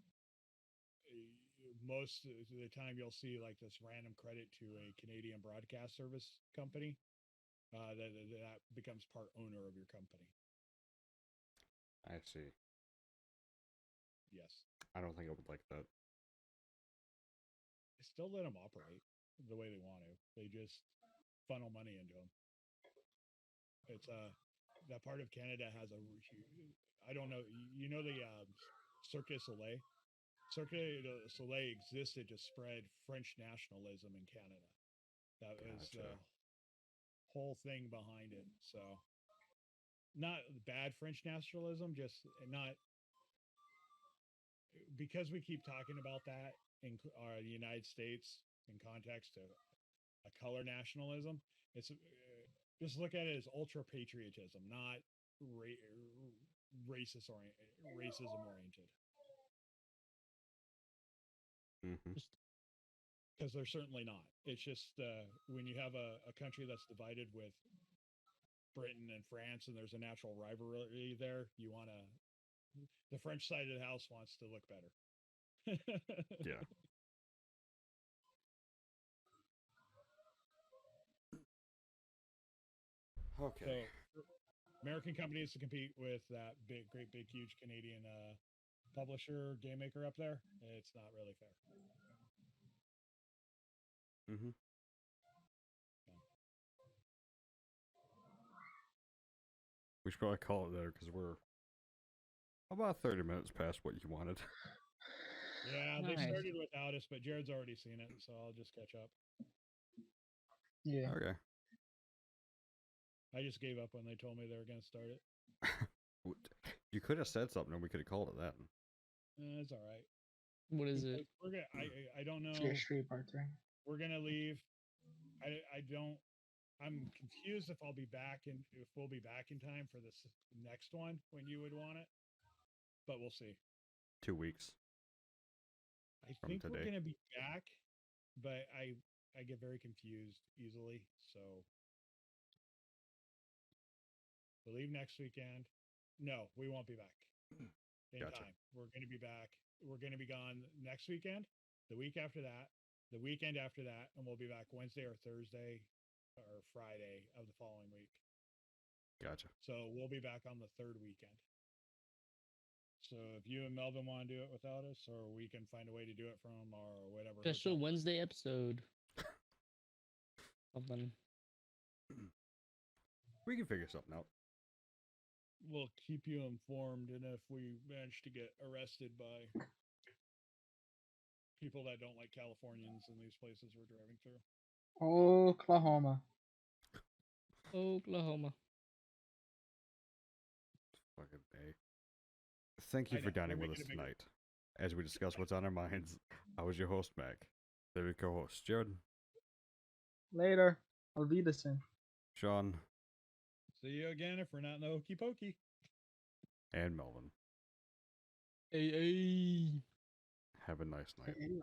most of the time you'll see like this random credit to a Canadian broadcast service company that becomes part owner of your company. I see. Yes. I don't think I would like that. They still let them operate the way they want to. They just funnel money into them. It's that part of Canada has a I don't know, you know, the Cirque du Soleil. Cirque du Soleil existed to spread French nationalism in Canada. That was the whole thing behind it. So not bad French nationalism, just not, because we keep talking about that in the United States in context of a color nationalism. It's just look at it as ultra patriotism, not racism oriented. Because they're certainly not. It's just when you have a country that's divided with Britain and France, and there's a natural rivalry there, you want to. The French side of the house wants to look better. Yeah. Okay. So, American companies to compete with that great big huge Canadian publisher game maker up there, it's not really fair. We should probably call it there because we're about 30 minutes past what you wanted. Yeah, they started without us, but Jared's already seen it, so I'll just catch up. Yeah. Okay. I just gave up when they told me they were going to start it. You could have said something and we could have called it that. It's all right. What is it? We're gonna, I don't know. Street part 3. We're gonna leave. I don't. I'm confused if I'll be back if we'll be back in time for this next one when you would want it, but we'll see. 2 weeks. I think we're gonna be back, but I get very confused easily, so we'll leave next weekend. No, we won't be back in time. We're gonna be back. We're gonna be gone next weekend, the week after that, the weekend after that, and we'll be back Wednesday or Thursday or Friday of the following week. Gotcha. So we'll be back on the third weekend. So if you and Melvin want to do it without us, or we can find a way to do it from or whatever. Special Wednesday episode. Something. We can figure something out. We'll keep you informed, and if we manage to get arrested by people that don't like Californians in these places we're driving through. Oklahoma. Fucking A. Thank you for dining with us tonight. As we discuss what's on our minds, I was your host, Mac. There we co-host, Jared. Later. Auf Wiedersehen. Sean. See you again if we're not in the Hokey Pokey. And Melvin. Hey. Have a nice night. Hey.